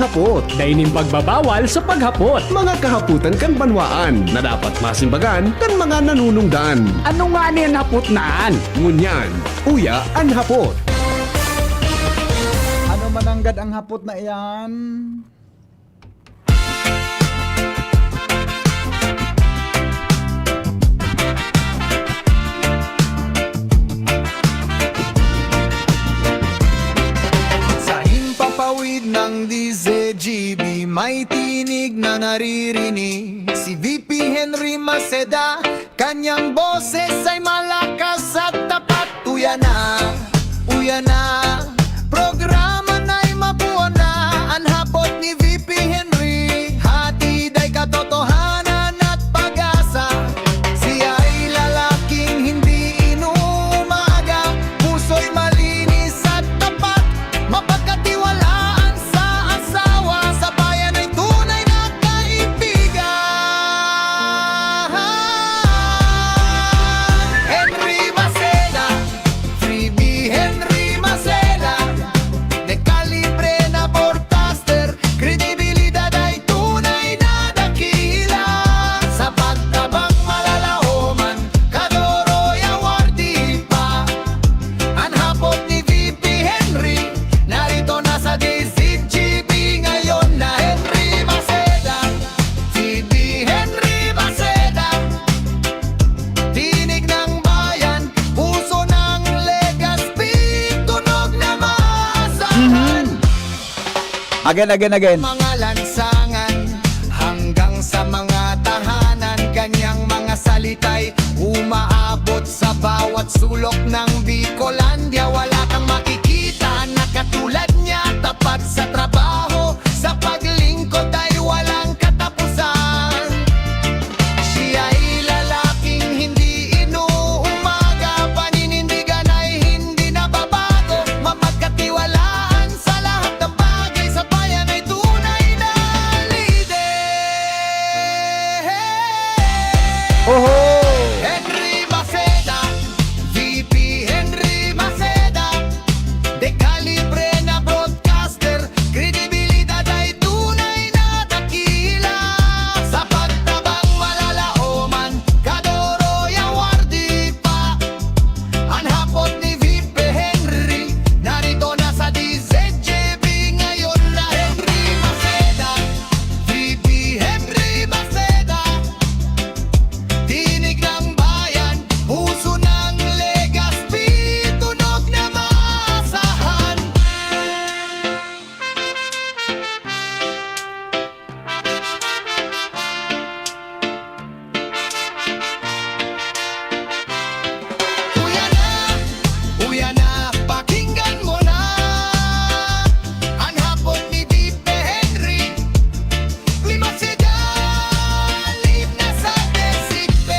hapot. Daining pagbabawal sa paghapot. Mga kahaputan kan banwaan na dapat masimbagan kan mga nanunungdan. Ano nga niyan hapot naan? Ngunyan, uya an hapot. Ano mananggad ang hapot na iyan? Sa himpapawid ng DZGB, may tinig na naririnig. Si VP Henry Maceda, kanyang boses ay malakas at tapat. Uya na, programa na'y mabuo na. Ang hapot ni VP Henry, hatid ay katotohanan at pag-asa. Siya ay lalaking hindi inuumaga, puso'y malinis at tapat, mapagkatiwalaan sa asawa, sa bayan ay tunay na kaibigan. Henry Maceda, Freebie Henry Maceda, de calibre na broadcaster, kredibilidad ay tunay na dakila. Sa pagtabang malalahoman, kadoro'y awardi pa. Ang hapot ni VP Henry, narito na sa DZGB ngayon na Henry Maceda, VP Henry Maceda, tinig ng bayan, puso ng Legazpi, tunog na maasahan. Again. Mga lansangan, hanggang sa mga tahanan, kanyang mga salita'y umaabot sa bawat sulok ng Bicolandia. Wala kang makikita na katulad niya, tapat sa trabaho, sa paglingkod ay walang katapusan. Siya'y lalaking hindi inuumaga, paninindigan ay hindi nababago, mapagkatiwalaan sa lahat ng bagay, sa bayan ay tunay na lider. Henry Maceda, VP Henry Maceda, de calibre na broadcaster, kredibilidad ay tunay na dakila. Sa pagtabang malalaoman, kadoro'y awardi pa. Ang hapot ni VP Henry, narito na sa DZGB ngayon na Henry Maceda, VP Henry Maceda, tinig ng bayan, puso ng Legazpi, tunog na maasahan. Uya na, pakinggan mo na. Ang hapot ni VP Henry, Maceda, live na sa DZGB.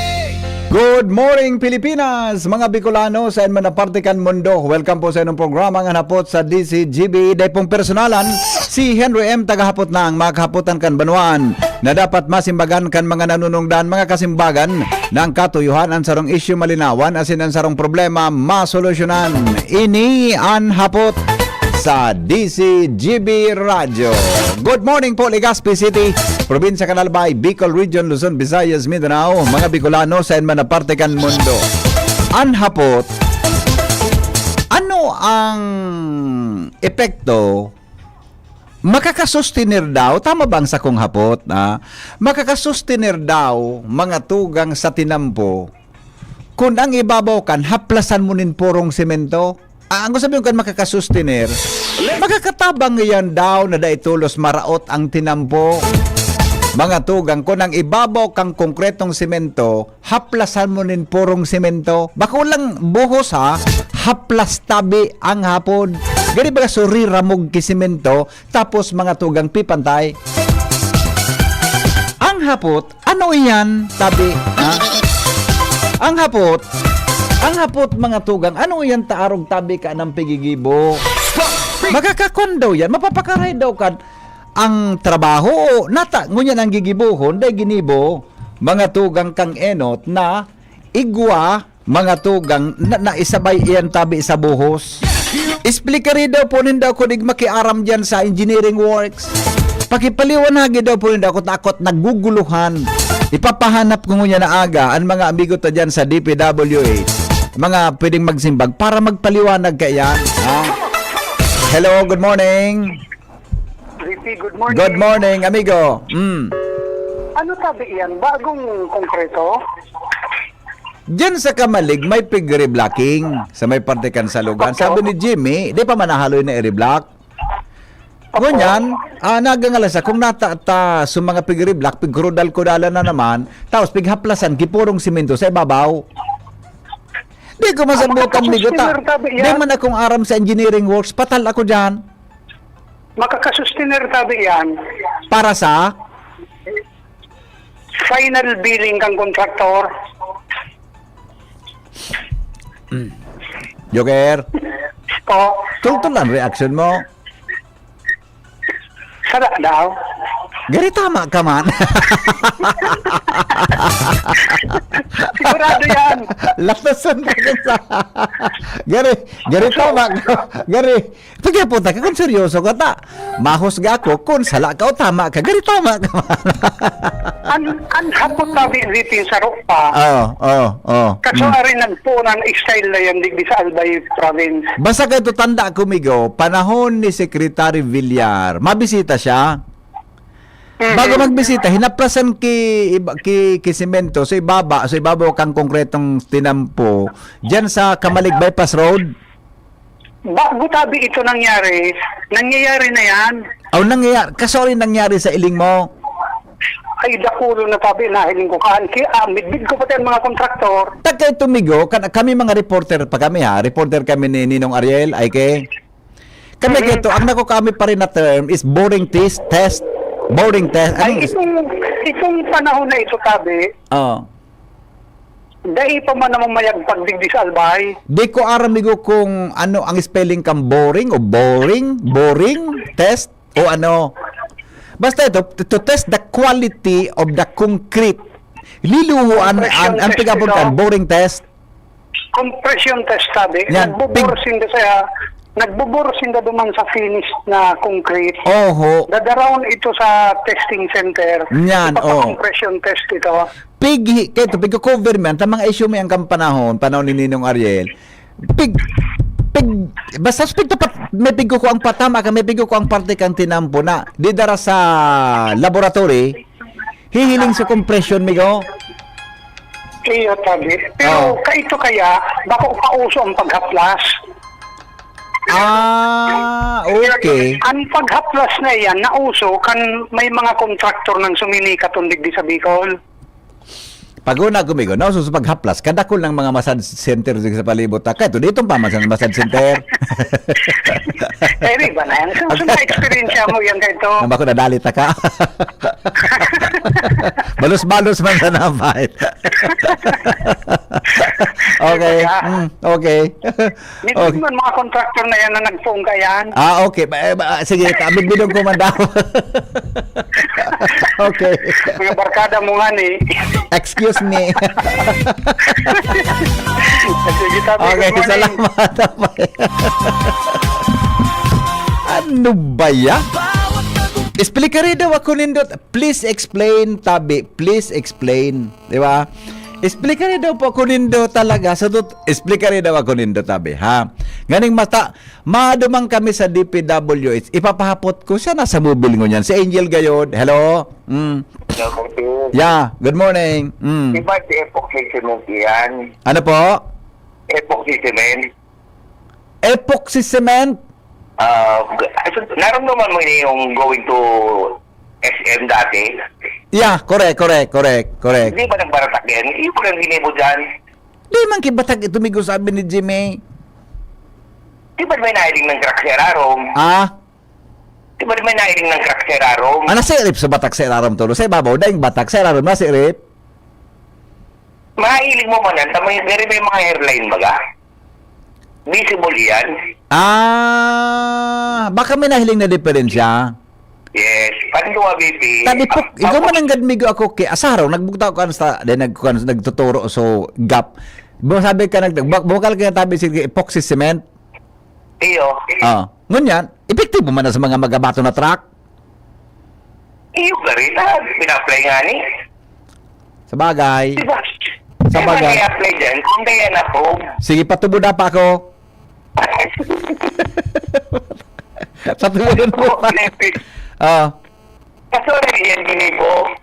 Good morning Pilipinas, mga Bicolano sa man na partikan mundo. Welcome po sa inyong programa nga hapot sa DZGB. Day pong personalan si Henry M. tagahapot na ang mga kahapotan kan banwaan na dapat masimbagan kan mga nanunungdan, mga kasimbagan ng katuyuhan ang sarong issue malinawan asin ang sarong problema masolusyonan. Ini ang hapot sa DZGB Radio. Good morning po Legazpi City, Probinsya Canalbay, Bicol Region, Luzon, Visayas, Mindanao, mga Bicolano sa man na parte kan mundo. Anhapot, ano ang epekto makakasustenir daw, tama bang sa kong hapot? Makakasustenir daw mga tugang sa tinampo kung ang ibabaw kan haplasan mo nin purong semento. Ang gusto sabihin kan makakasustenir, makakatabang yan daw na daitulos maraot ang tinampo. Mga tugang, kung ang ibabaw kang konkretong semento, haplasan mo nin purong semento. Bako lang buhos haplas tabi ang hapon. Gani ba suri ramog kisemento, tapos mga tugang pipantay. Ang hapot, ano iyan tabi? Ang hapot mga tugang, ano iyan taarog tabi ka ng pigigibo? Magkakakondo yan, mapapakaray daw kan ang trabaho nata ngunyan ang gigibuhon day ginibo mga tugang kang enot na igwa mga tugang na isabay iyan tabi sa buhos. Explicari daw po nindaw ko dig makiaram dyan sa engineering works. Pakipaliwanagi daw po ako takot naguguluhan. Ipapahanap ko ngunya na aga ang mga amigo ta dyan sa DPWH. Mga pwedeng magsimbag para magpaliwanag kayan. Ha? Hello, good morning. Ricky, good morning. Good morning, amigo. Ano sabi yan? Bagong konkreto? Diyan sa Kamalig, may pig blocking sa may partikan sa lugan. Sabi ni Jimmy, di pa manahaloy na i-reblock. Ngunyan, nagangala sa kung natata sa mga pig-reblock, pig-krudal-kudala na naman, tapos pighaplasan, kipurong simento sa ibabaw. Di ko masabutan ni Guta. Di man akong aram sa engineering works, patal ako dyan. Makakasustainer tabi yan. Para sa Final billing kang kontraktor. Joker, O, tultulan reaction mo. sala daw. Gari tama ka man. Sigurado yan. Lapasan ka sa... Gari tama ka. Gari. Pagkapunta ka kung seryoso ka ta. Mahusga ako kung sala ka o tama ka. Gari tama ka man. An hapot tabi riting sa Rupa. Oo. Kaso rin nagpunan style na yan digdi sa Albay province. Basta kayo tanda kumigo, panahon ni Secretary Villar, mabisita siya. Bago magbisita, hinaplasan ki semento sa ibabaw kang konkretong tinampo diyan sa Kamalig Bypass Road. Bago tabi ito nangyayari na yan. Kaso rin nangyari sa iling mo. Ay dakulo na tabi nahiling ko kaan. Midbid ko pati ang mga kontraktor. Kay tumigo, kami mga reporter pa kami ha. Reporter kami ni Ninong Ariel, ay kay. Kami kito, ang nako kami pa rin na term is boring test. Boring test. Ay, itong panahon na ito, tabi, dahil pa man naman mayagpag digdi sa Albay. Di ko aramigo kung ano ang spelling kang boring o boring test o ano. Basta ito, to test the quality of the concrete. Liluhuan ang pigapuntan, boring test. Compression test, tabi. Yan, Nagbuburusin da duman sa finish na concrete. Oho. Dadaraon ito sa testing center. Yan, compression test ito. Pig cover man, tamang issue may ang panahon ni Ninong Ariel. Basta may pigo ko ang patama ka, may pigo ko ang parte kang tinampo na di dara sa laboratory, hihiling sa compression, migo. Iyo, tabi. Pero kaito kaya, bako pauso ang paghaplas. Okay. Ang paghaplas na yan, nauso kan may mga kontraktor ng suminikat digdi sa Bicol. Paguna gumigo, no, so sa paghaplas, kadakol ng mga massage center sa palibot. Kaya ito, dito pa massage center. Eri ba na yan? So na-experience mo yan kaito. Nang bako nadalit ka. Balos-balos man sa napait. Okay. Okay. Dito man mga kontraktor na yan na nag-phone ka yan. Okay. Sige, bidong ko man daw. Okay. Mga barkada mo nga ni. Excuse me. Sige, tabi. Okay, salamat. Ano ba yan? Explicaré daw ako nindot. Please explain, tabi. Please explain. Di ba? Explicaré daw po ako nindot talaga. Explicaré daw ako nindot, tabi. Ha? Ganing madumang kami sa DPWH. Ipapahapot ko siya nasa mobile ngo niyan. Si Angel Gayod. Hello? Yeah, good morning. Diba si epoxy cement yan? Ano po? Epoxy cement? Epoxy cement? Naramdaman mo niya yung going to SM dati? Yeah, correct. Hindi ba nagbaratak yan? Iyo pa lang ginebo dyan? Di man kibatag ito migo sabi ni Jimmy. Di ba may nailing ng crack sa ararom? Di ba may nailing ng crack sa ararom? Ano si Rip sa batak sa ararom to? Sa ibabaw, daing batak sa ararom na si Rip? Mahiling mo man yan, may mga hairline baga? Visible yan? Baka may nahiling na diferensya. Yes, panduwa BP. Tabi po, ikaw man ang gadmigo ako kay asaraw, nagbukta ko sa nagtuturo so gap. Sabi ka bukal ka tabi si epoxy cement. Iyo. Ngunyan, epektibo man na sa mga magabato na truck. Iyo ka rin na, pina-apply nga ni. Sa bagay. Diba? Sa bagay. I-apply dyan, kung kaya na po. Sige, patubo na pa ako. Patubo na pa. Sorry, yan gini po.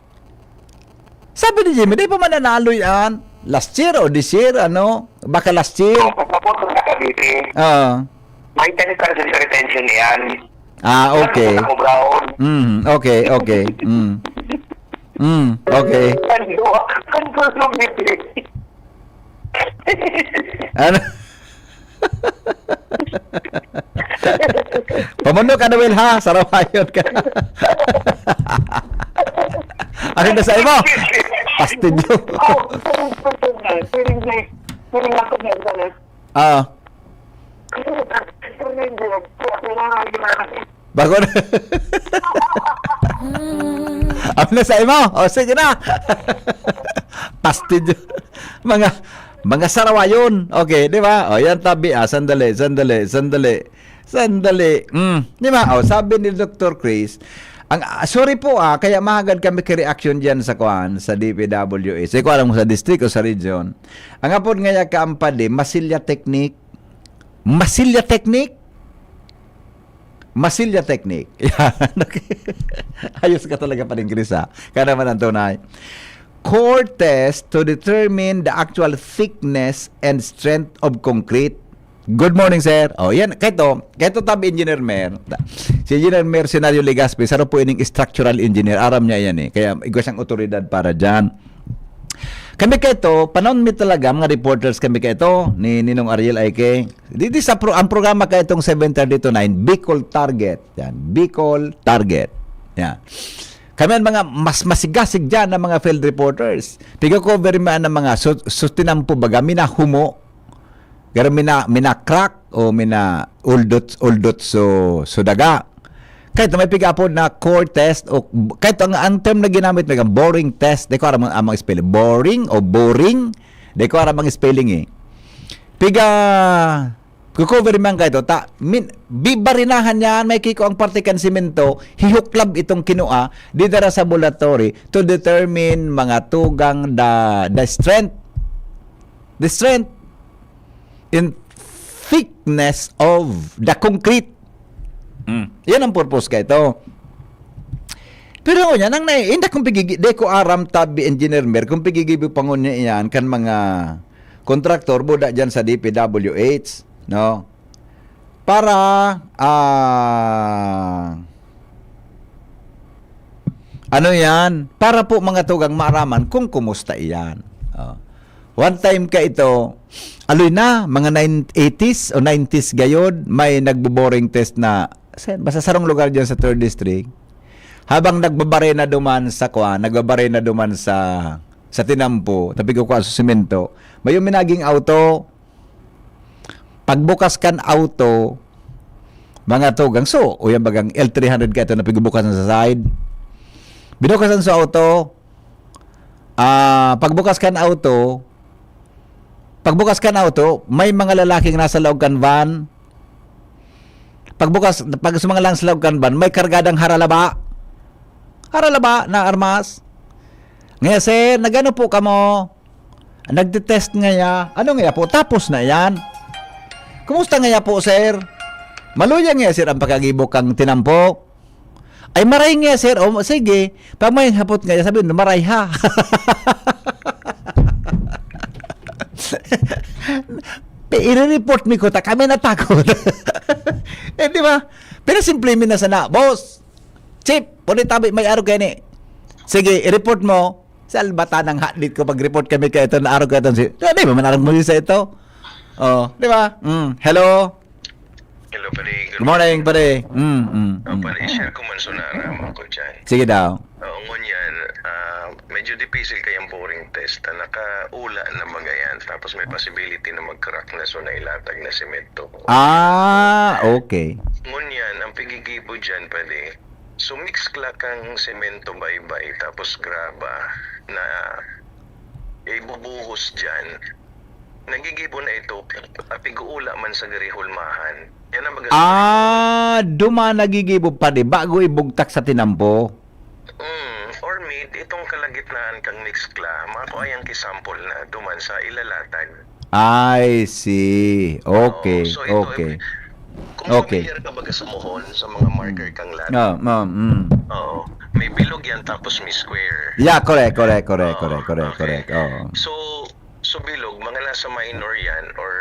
Sabi ni Jimmy, di pa mananalo yan. Last year o this year, ano? Baka last year. Kapag na kabiti. May 10% retention yan. Okay. Ako, Brown. Okay. Okay. Control ng bibig. Ano? Pamuno ka na, Will, ha? Sarawayon ka. Ano na sa'yo mo? Pastidyo. Bago na. Ano na sa'yo mo? O, sige na. Pastidyo. Mga sarawayon. Okay, di ba? O, yan tabi. Sandali. Di ba? O, sabi ni Dr. Chris, sorry po kaya mahagad kami ka-reaction dyan sa DPWH. Ko alam mo sa district o sa region. Ang apod nga kaampade, Masilya Technique. Yan. Ayos ka talaga pa rin, Chris, ha? Kaya naman ang tunay. Core test to determine the actual thickness and strength of concrete. Good morning, sir. Yan. Kahit tabi Engineer Mer. Si Engineer Mer Senario Legaspi, saro po ining structural engineer. Aram niya yan eh. Kaya igwa siyang otoridad para dyan. Kami panahon mi talaga, mga reporters kami ni Ninong Ariel Aike. Dito ang programa itong 7:30 to 9, Bicol Target. Yan. Bicol Target. Yan. Kami ang mga mas masigasig dyan ng mga field reporters. Piga-cover man ng mga sustinampo baga, minahumo. Pero mina-crack o mina-uldot so daga. Kahit may piga-apod na core test o kahit ang term na ginamit may boring test, di ko aram ang spelling. Boring o boring, di ko aram ang spelling eh. Kukover man kayo bibarinahan yan, may kiko ang partikan simento, hihuklab itong kinua, di dara sa laboratory to determine mga tugang the strength in thickness of the concrete. Yan ang purpose ka ito. Pero nga nang hindi kung pigigi de ko aram tabi engineer mer kung pigigibi pangon niya yan kan mga kontraktor buda diyan sa DPWH, no? Para ano yan? Para po mga tugang maaraman kung kumusta iyan. One time ka ito, aloy na, mga 80s o 90s gayod, may nagbo-boring test na, basta sarong lugar dyan sa 3rd District, habang nagbabare na duman sa tinampo, tapi ko sa simento, may yung minaging auto, pagbukas kan auto, mga tugang, so, o yan bagang L300 ka ito na pagbukasan sa side, binukasan sa auto, pagbukas kan auto, may mga lalaking nasa loob kan van. Pag mga lang sa loob kan van, may kargadang haralaba na armas. Ngayon, sir, nagano po kamo? Nagtitest ngaya. Ano ngaya po? Tapos na yan. Kumusta ngaya po, sir? Maluya ngaya, sir, ang pagkagibok kang tinampo. Ay, maray ngaya, sir. O, sige. Pag may hapot ngaya, sabihin, maray ha. I-report mi ko ta kami natakot. Di ba? Pero simple mi na sana, boss. Chip, pwede tabi may araw gani. Sige, i-report mo. Sa albata ng hatlit ko pag-report kami kayo ito na araw ka ito. Di ba manarang mo sa ito? Di ba? Hello. Hello, pare. Good morning, pare. Pare, share ko man sunara mo ko dyan. Sige daw. Ngunyan, medyo difficile kayang boring test na nakaula na mga yan. Tapos may possibility na mag-crack na so nailatag na semento. Okay. Ngunyan, ang pigigibo dyan pwede, so mix kang semento bay-bay tapos graba na ibubuhos dyan. Nagigibo na ito, piguula man sa garihulmahan. Yan ang duma nagigibo pa di bago ibugtak sa tinampo. Or mid, itong kalagitnaan kang mixkla, mako ayang kisample na duman sa ilalatag. I see. Okay, Oo, so ito, okay. Kung Okay. familiar ka baga sa mohon, sa mga marker kang lat, oo, may bilog yan tapos may square. Yeah, correct. Oo, Okay. Oo. So bilog, mga nasa minor yan or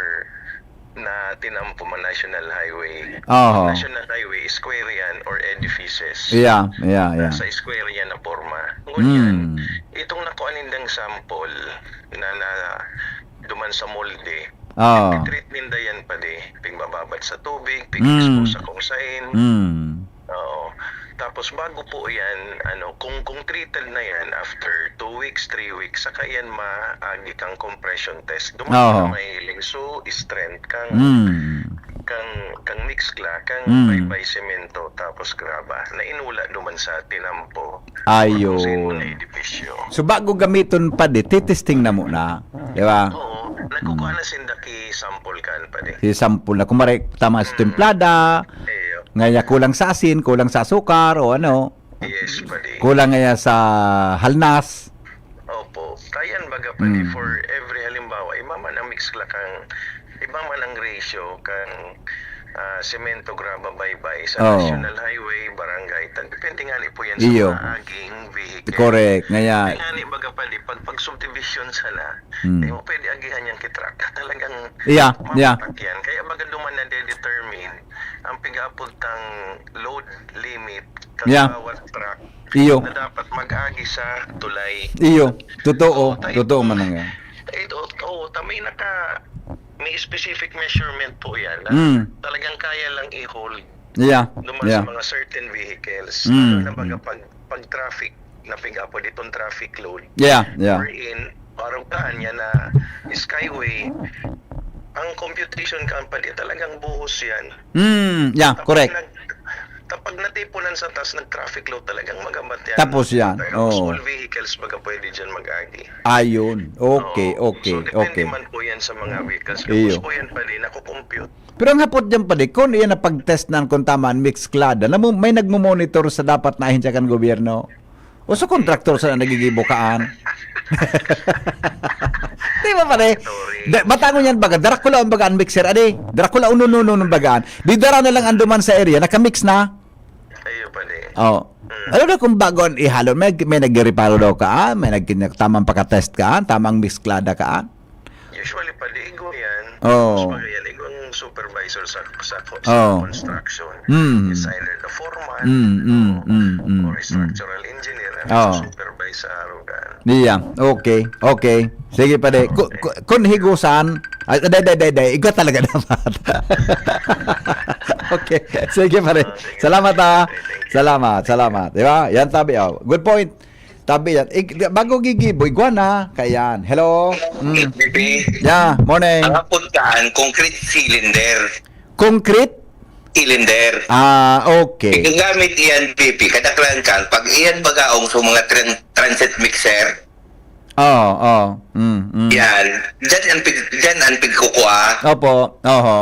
na tinampo man National Highway. Oo. National Highway, square yan or edifices. Yeah. Sa square yan na forma. Ngunyan, Mm. itong nakuanindang sample na duman sa molde, Oo. treat ninda yan pa di. Pigbababat sa tubig, Mm. pig-expose sa kung sain. Mm. Oo. Tapos bago po yan, kung treated na yan after 2 weeks, 3 weeks, saka yan maagi kang compression test. Oo. Duman may hiling. So, strength kang Mm. kang mixkla, kang Mm. baybay semento, tapos graba, na inula duman sa tinampo. Ayun. Or kung sino na edipisyo. So bago gamiton pa di, titesting na muna. Di ba? Oo. Nagkukuha na sindaki sample kan pa di. Si sample na kumare tama sa templada, ngaya kulang sa asin, kulang sa asukar o ano, Yes, pa di. kulang ngaya sa halnas. Opo. Kayan baga pa di Mm. for every halimbawa, iba man ang mixkla kang, iba man ang ratio kang semento graba baybay sa Oo. National Highway, barangay. Depende nga ni po yan sa Iyo. mga aging vehicle. Correct. Ngaya, Kaya ni baga pa di, pag subdivision sana, Mm. di mo pwede agihan yung kitrak. Talagang Yeah. mapatakyan. Kaya baga duman na de-determine ang pigapuntang load limit kang Yeah. bawat truck iyo. na dapat mag-agi sa tulay. Iyo. Totoo. tayo Totoo po. man nga. May specific measurement po yan. Na Mm. Talagang kaya lang i-hold Yeah. duman Yeah. sa mga certain vehicles. Mm. Na baga pag traffic, na pigapo ditong traffic load. Yeah. Yeah. Wherein, parang kaan niya na Skyway, ang computation company talagang buhos yan. Yeah, correct. Kapag natipunan sa taas, nag-traffic load talagang magamat yan. Tapos yan, Pero oo. small vehicles baga pwede dyan mag-agi. Ayun. Okay, Oo. okay, So, depende okay. man po yan sa mga vehicles. Iyo. Kapos po yan pa din, nakukompute. Pero ang hapot dyan pa di, kung iyan na pag-test na kung tama ang mixclad, alam mo, may nagmumonitor sa dapat na ahinsyakan gobyerno. O sa kontraktor sa nagigibukaan. Di ba pare? Batangon yan baga, Dracula ang bagaan mixer, ade. Dracula unununo ng bagaan. Di dara na lang anduman sa area, nakamix na. Ayo pa din. Oh. Alam na kung bago ang ihalo, may nag-reparo daw ka, may tamang pagka-test ka, tamang mixclada ka. Usually pa din, igo yan. Oo. Mas yan, igo ang supervisor sa Oo. construction. Mm. Is either the foreman or a structural engineer Oo. na supervise sa arugan. Diya, okay, okay. Sige pa de. Kung higusan, day, ikaw talaga dapat. Okay, sige pa de. Salamat ah. Salamat. Di ba? Yan tabi. Good point. Tabi yan. Bago gigiboy, guana. Kayan. Hello. Yeah, morning. Ang apuntahan, concrete cylinder. Concrete? Cylinder. Okay. Gamit iyan, PP, kadaklan kan. Pag iyan bagaong sa mga transit mixer, Oh. yan. Diyan ang pigkukuha. Opo. Oho.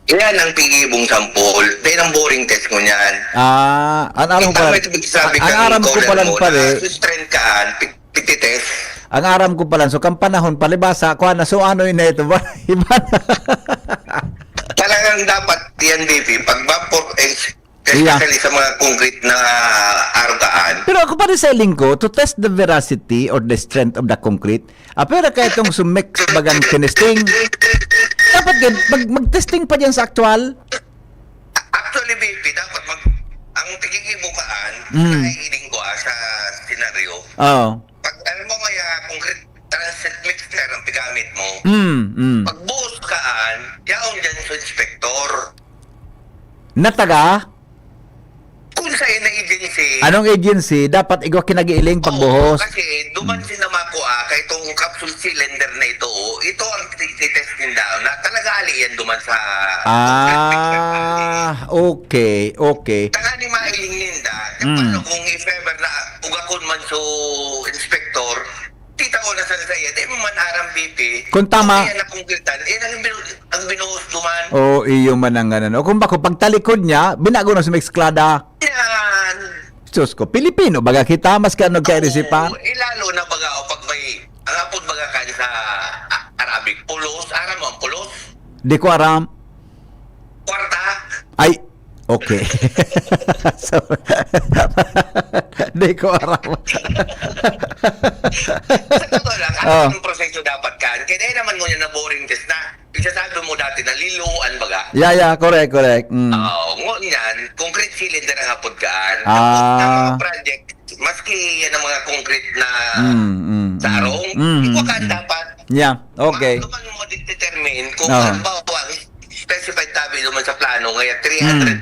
Yan ang pigibong sampol. Yan ang boring test mo niyan. Ang aram ko pala. Ang aram ko pala pare. Strength kaan, pigtitest. Ang aram ko pala, so kang panahon, palibasa, kuha na, so ano yun na ito ba? Iba na. Talagang dapat yan, BP, pag vapor, Yeah. especially sa mga concrete na arugaan, Pero ako pa rin sa ko, to test the veracity or the strength of the concrete, pero kaya itong sumix bagang tinesting, dapat mag-testing pa dyan sa actual. actually, BP, dapat ang tigigibukaan, nakikinig ko sa senaryo. Oo. Pag alam mo kaya concrete transit mixer ang pigamit mo, pag buhos kaan, yaon dyan sa inspector. Nataga, Kung sa ina agency, anong agency, dapat igaw kinagiiling pagbuhos. kasi duman sinamakuha kay itong capsule cylinder na ito, ito ang titest din daw na talaga ali yan duman sa Okay. Tanga ni mailing ninda, paano kung if ever na ugakon man so inspector, tita ko na sa saya, di mo man arang BP. Kung tama. Kung yan na konkretan, ang binuhos duman. Iyo man ang ganun. O kung bako, pag talikod niya, binago na sa mixclada. Yan. Sus ko, Pilipino, baga kita, mas ka nagka-resipan. Lalo na baga o pag may arapod baga ka sa Arabic, pulos, aram mo ang pulos, Di ko aram. kwarta, Ay, okay. So, di ko aram. sa totoo lang, Oh. ano yung proseso dapat ka? Kaya dahil naman mo yun na boring test na, isasabi mo dati na liluan baga. Yeah, correct. Mm. Oo, ngunyan, concrete cylinder ang hapod kaan. Ah. Tapos ng mga project, maski yan ang mga concrete na sarong, ikaw dapat. Yeah, okay. Paano man mo determine kung Oo. halimbawa specified tabi naman sa plano ngayon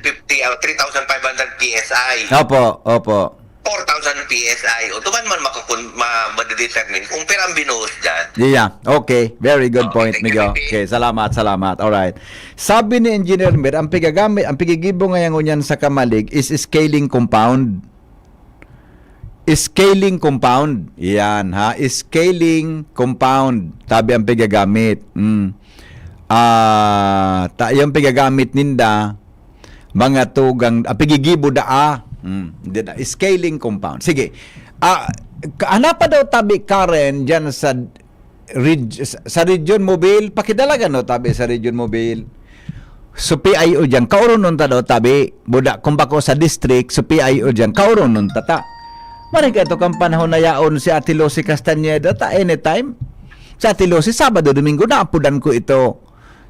350 o 3,500 PSI, Opo. 4,000 PSI, o tuman man ma-determine kung pirang binuhos dyan. Yeah, okay. Very good Okay, point, thank you, Migo. Pipi. Okay, salamat. Alright. Sabi ni Engineer Mir, ang pigigibo ngayon ngunyan sa kamalig is scaling compound. Scaling compound. Yan, ha? Scaling compound. Tabi ang pigagamit. Yung pigagamit ninda, mga tugang, pigigibo daa. Scaling compound. Sige. Ano pa daw tabi, Karen, dyan sa Region Mobile? Pakidalagan no, tabi sa Region Mobile. So PIO dyan, kauron nun ta daw tabi. Buda, kung bako sa district, so PIO dyan, kauron nun tata. Maring ka ito kang panahon na yaon si Ate Lucy Castañeda ta anytime. Si Ate Lucy, Sabado, Domingo, naapudan ko ito.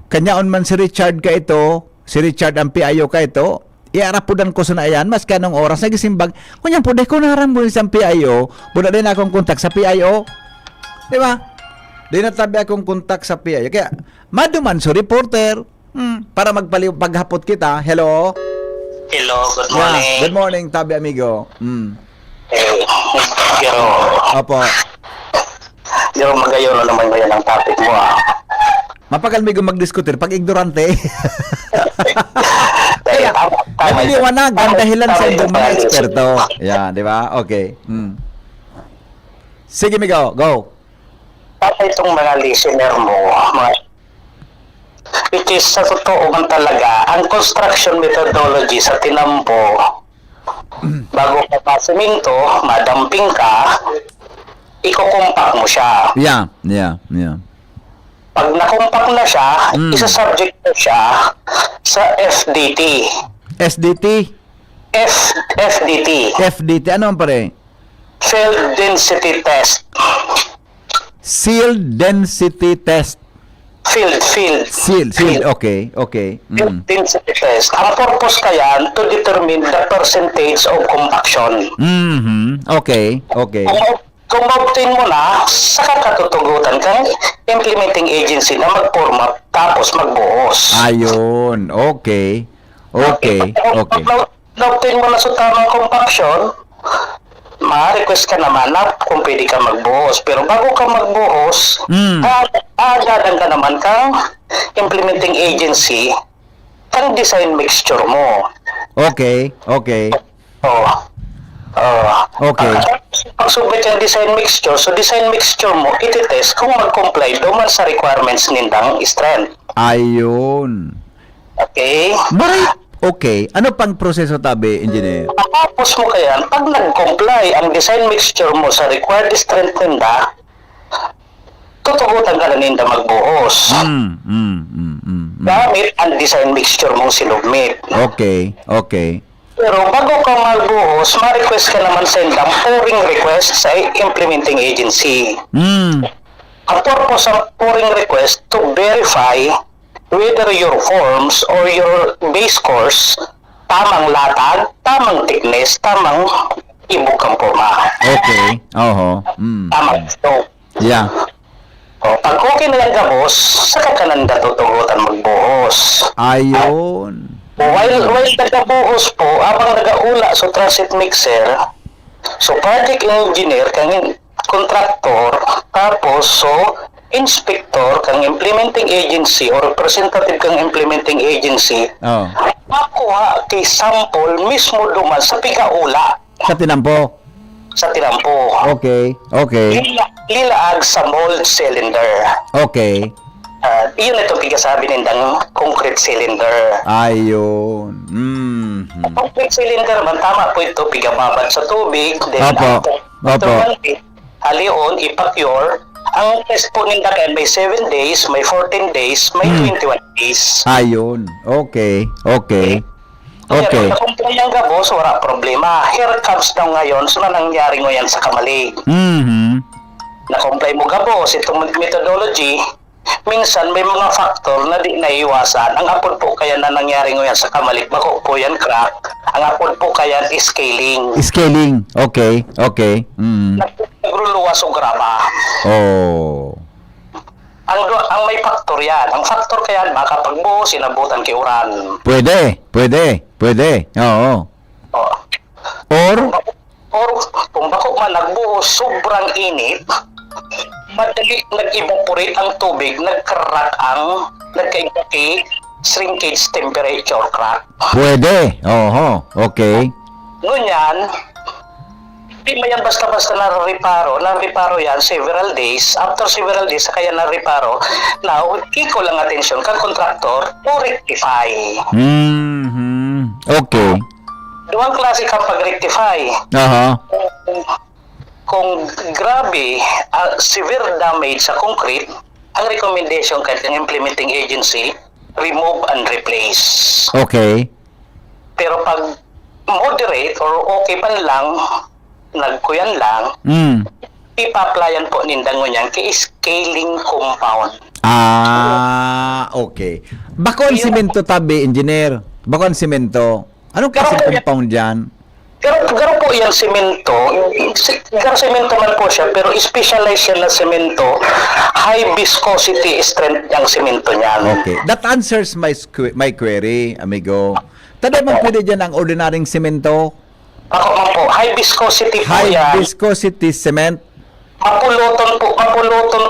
Kanyaon man si Richard ka ito, si Richard ang PIO ka ito, iarapudan ko sa naayan, mas kanong oras, nagisimbag, kunyang po, ko naram mo isang PIO, buda din akong kontak sa PIO. Di ba? Di natabi akong kontak sa PIO. Kaya, maduman so reporter, para paghapot kita. Hello? Hello, good Yeah, morning. good morning, tabi amigo. Pero, Opo. magayon na naman ngayon ang topic mo Mapagalmigo magdiskutir pag ignorante. Kaya, Naliliwanag ang dahilan sa ibang mga eksperto. Yeah, di ba? Okay. Sige, Migo. Go. Para itong mga listener mo, it is sa totoo man talaga, ang construction methodology sa tinampo, bago ka pasiminto, madamping ka, ikukumpak mo siya. Yeah. Pag nakumpak na siya, isa-subject mo siya sa FDT. SDT? FDT. FDT. Ano ang pare? Field Density Test. Sealed Density Test. Field. Sealed. Okay. Field density test. Ang purpose kaya to determine the percentage of compaction. Okay. Kung ma-obtain mo na, saka katutugutan kang implementing agency na mag-format tapos magbuhos. Ayun. Okay. Pag na-obtain mo na sa tamang compaction, ma-request ka naman na kung pwede ka magbuhos. Pero bago ka magbuhos, agadan ka naman kang implementing agency kang design mixture mo. Okay. Okay. Pag-submit yung design mixture, so design mixture mo, iti-test kung mag-comply man sa requirements nindang strength. Ayun. Okay? Okay. Ano pang proseso tabi, engineer? Tapos mo kaya, pag nag-comply ang design mixture mo sa required strength ninda, tutugutan ka na ninda magbuhos. Gamit ang design mixture mong sinubmit. Okay. Pero bago ka magbuhos, ma-request ka naman sa indang pouring request sa implementing agency. Ang purpose ng pouring request to verify whether your forms or your base course tamang latag, tamang thickness, tamang ibog kang forma. Okay. Tamang scope. Yeah. Pag okay na lang ka, boss, saka ka nanda tutugutan magbuhos. Ayun. While nagabuhos po, abang nagaula sa transit mixer, so project engineer kang contractor, tapos so inspector kang implementing agency or representative kang implementing agency, makuha kay sample mismo duman sa pigaula. Sa tinampo. Okay. Lilaag sa mold cylinder. Okay. Iyon ito pigasabi nindang concrete cylinder. Ayun. Ang concrete cylinder man, tama po ito, pigababad sa tubig, then Opo. after Opo. 1 day, halion, ipakure. Ang test po ninda kaya may 7 days, may 14 days, may 21 days. Ayun. Okay. Okay. Okay. Pero kung yung gabos, wala problema. Here comes daw ngayon, so na nangyari ngayon sa kamalig. Mhm. Na-comply mo gabos, itong methodology, minsan may mga factor na di naiiwasan. Ang apod po kaya na nangyari ngayon sa kamalig, bako po yan crack. Ang apod po kaya is scaling. Scaling. Okay. Okay. Mm. Nagruluwas o graba. Oh. Ang may factor yan. Ang factor kaya makapagbuhos, sinabutan kay uran. Pwede. Pwede. Pwede. Oo. Oh. Or Or kung bako man nagbuhos, sobrang init, madali nag-evaporate ang tubig, nagcrack ang, nagka-increase shrinkage temperature crack. pwede. Oho. Okay. Ngunyan, di mo yan basta-basta na-reparo yan several days. After several days, kaya na-reparo. Now, iko lang atensyon kang contractor to rectify. Mhm. Okay. Duwang klase kang pag-rectify. Aha. Kung grabe, severe damage sa concrete, ang recommendation kay ng implementing agency, remove and replace. Okay. Pero pag moderate or okay pa lang, nagkuyan lang, ipa-applyan po nindang yan kay scaling compound. Okay. Bakon simento tabi, engineer. Bakon simento. Anong klaseng compound dyan? Garo po yung semento, garo semento man po siya, pero specialized yan na semento, high viscosity strength yung semento niyan. Okay. That answers my query, amigo. Tada man pwede dyan ang ordinaryong semento? Ako man po, high viscosity po High yan. viscosity cement? Mapuluton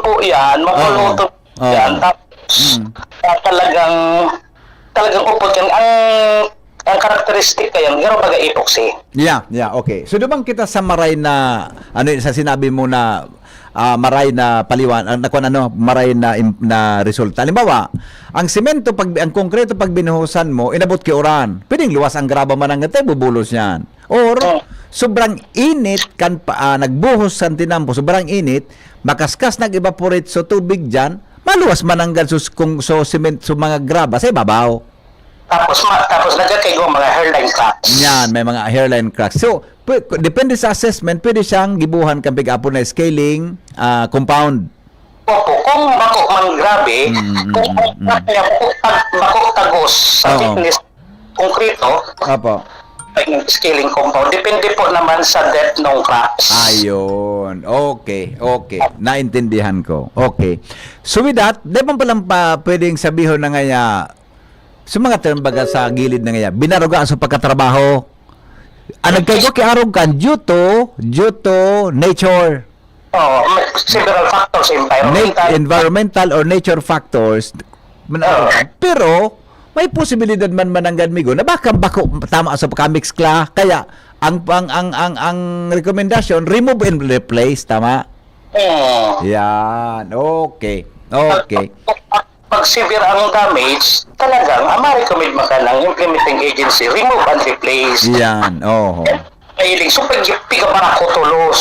po yan, mapuluton yan. Tapos, talagang upot yan. Ang karakteristik kayan, gano'n baga epoxy. Yeah, okay. So, doon kita sa maray na, sa sinabi mo na, maray na paliwan, maray na resulta. Halimbawa, ang semento, ang konkreto pag binuhusan mo, inabot kay uran. Pwedeng luwas ang graba man ang gatay, bubulos yan. Or, sobrang init, nagbuhos sa tinampo, sobrang init, makaskas nag-evaporate sa tubig dyan, maluwas man ang cement, mga graba sa ibabaw. Tapos nagkakaigo mga hairline cracks. Yan, may mga hairline cracks. So, depende sa assessment, pwede siyang gibuhan kang pick-up na scaling compound. Opo, kung bako man grabe, kung bako tagos sa thickness konkreto, Apo. scaling compound, depende po naman sa depth ng cracks. Ayun. Okay. Naintindihan ko. Okay. So with that, di ba palang pwedeng sabihin na ngaya, sa mga termbaga sa gilid na ngaya, binarugaan sa pagkatrabaho. Nagkaigo kiarog kan due to nature. Several factors, Environmental or nature factors. Pero, may posibilidad man mananggan migo na baka bako tama sa pagka-mix kla. Kaya, ang rekomendasyon, remove and replace, tama? Yan. Okay. Pag severe ang damage, talagang ma-recommend maka ng implementing agency, remove and replace. Yan. Mahiling, so piga para ko tulos.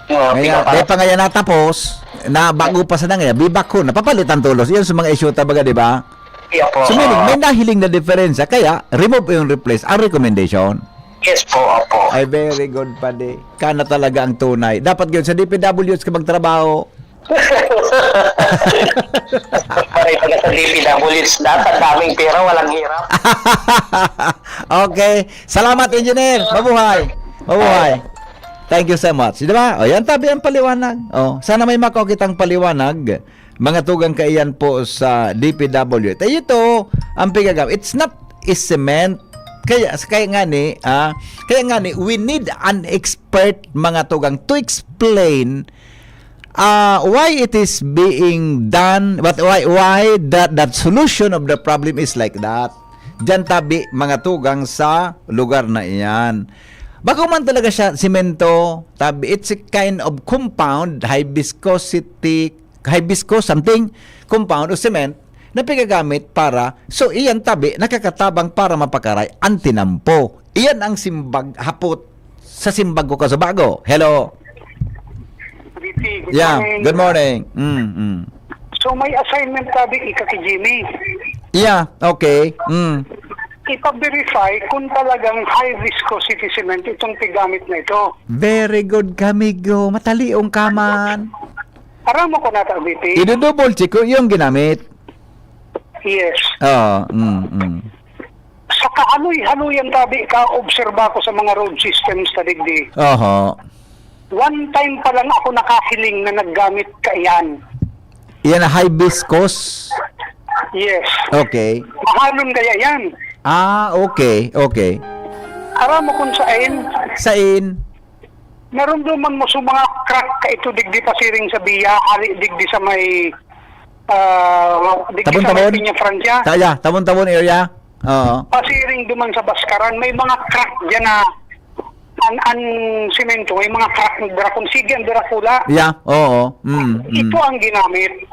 Kaya, pa ngayon natapos, na bago pa sa nga, bibak ko, napapalitan tulos. Yan sa mga issue tabaga, di ba? So, meaning, may nahiling na diferensya, kaya, remove and replace, ang recommendation. Yes po, opo. Ay, very good pa di. Kana talaga ang tunay. Dapat yun sa DPWH ka magtrabaho. Paray pala sa DPWH, dapat daming pera, walang hirap. Okay. Salamat, engineer. Mabuhay. Thank you so much. Di ba? O, yan tabi ang paliwanag. O, sana may makakitang paliwanag. Mga tugang kaiyan po sa DPWH. Ay, ito, ang pigagam. It's not a cement. Kaya nga ni, we need an expert, mga tugang, to explain why it is being done, but why that solution of the problem is like that. Diyan tabi, mga tugang, sa lugar na iyan. Bago man talaga siya simento, tabi, it's a kind of compound, high viscous something compound o cement na pigagamit para, so iyan tabi, nakakatabang para mapakaray ang tinampo. Iyan ang simbag hapot sa simbag ko kasabago. Hello. VP, Yeah, good morning. So may assignment tabi ika kay Jimmy. Yeah, okay. Ipa-verify kung talagang high viscosity cement itong tigamit na ito. Very good kamigo. Mataliong kaman. Aram mo ko na ta, VP? I-double check ko yung ginamit. Yes. Oo. Sa kahaluy-haluyan tabi ka, obserba ko sa mga road systems sa digdi. Oho. One time pa lang ako nakahiling na naggamit ka yan. Yan na high viscous. Yes. Okay. Mahalon kaya yan. Okay. Aram mo kung saan, Sain? narumduman mo sa mga crack ka ito digdi pasiring sa biya, ali digdi sa may digdi sa may Tabon-tabon? Piña Francia. Kaya, tabon-tabon area. Oo. Pasiring duman sa Baskaran, may mga crack dyan na an simento, may mga crack ng Dracon. Sige, ang Dracula. Yeah, oo. Ito ang ginamit.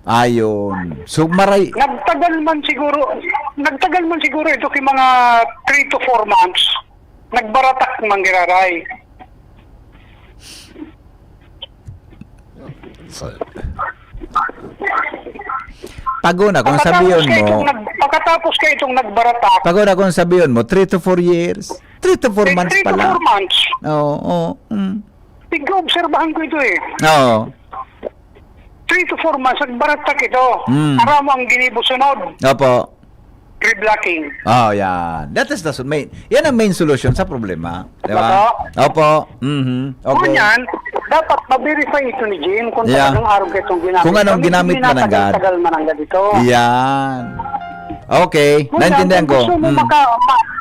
Ayun. So, maray. Nagtagal man siguro ito kay mga 3 to 4 months. Nagbaratak man giraray. Paguna kung sabiyon mo, Pagkatapos ka itong nagbaratak, paguna kung sabiyon mo, 3 to 4 years. 3 to 4 months 3 pa to 4 lang. months. Oo. Tig-obserbahan ko ito eh. Oo. 3 to 4 months, nagbaratak ito. Mm. Aramo ang ginibusunod. Opo. Reblocking. Oh, yan. That is the main. Yan ang main solution sa problema. Di ba? Opo. Okay. Kunyan, dapat ma-verify ito ni Jim kung Yeah. talagang araw ka itong ginamit. Kung anong ginamit man agad. Tagal man agad ito. Yan. Okay. Kunyan, Naintindihan kung ko. gusto mo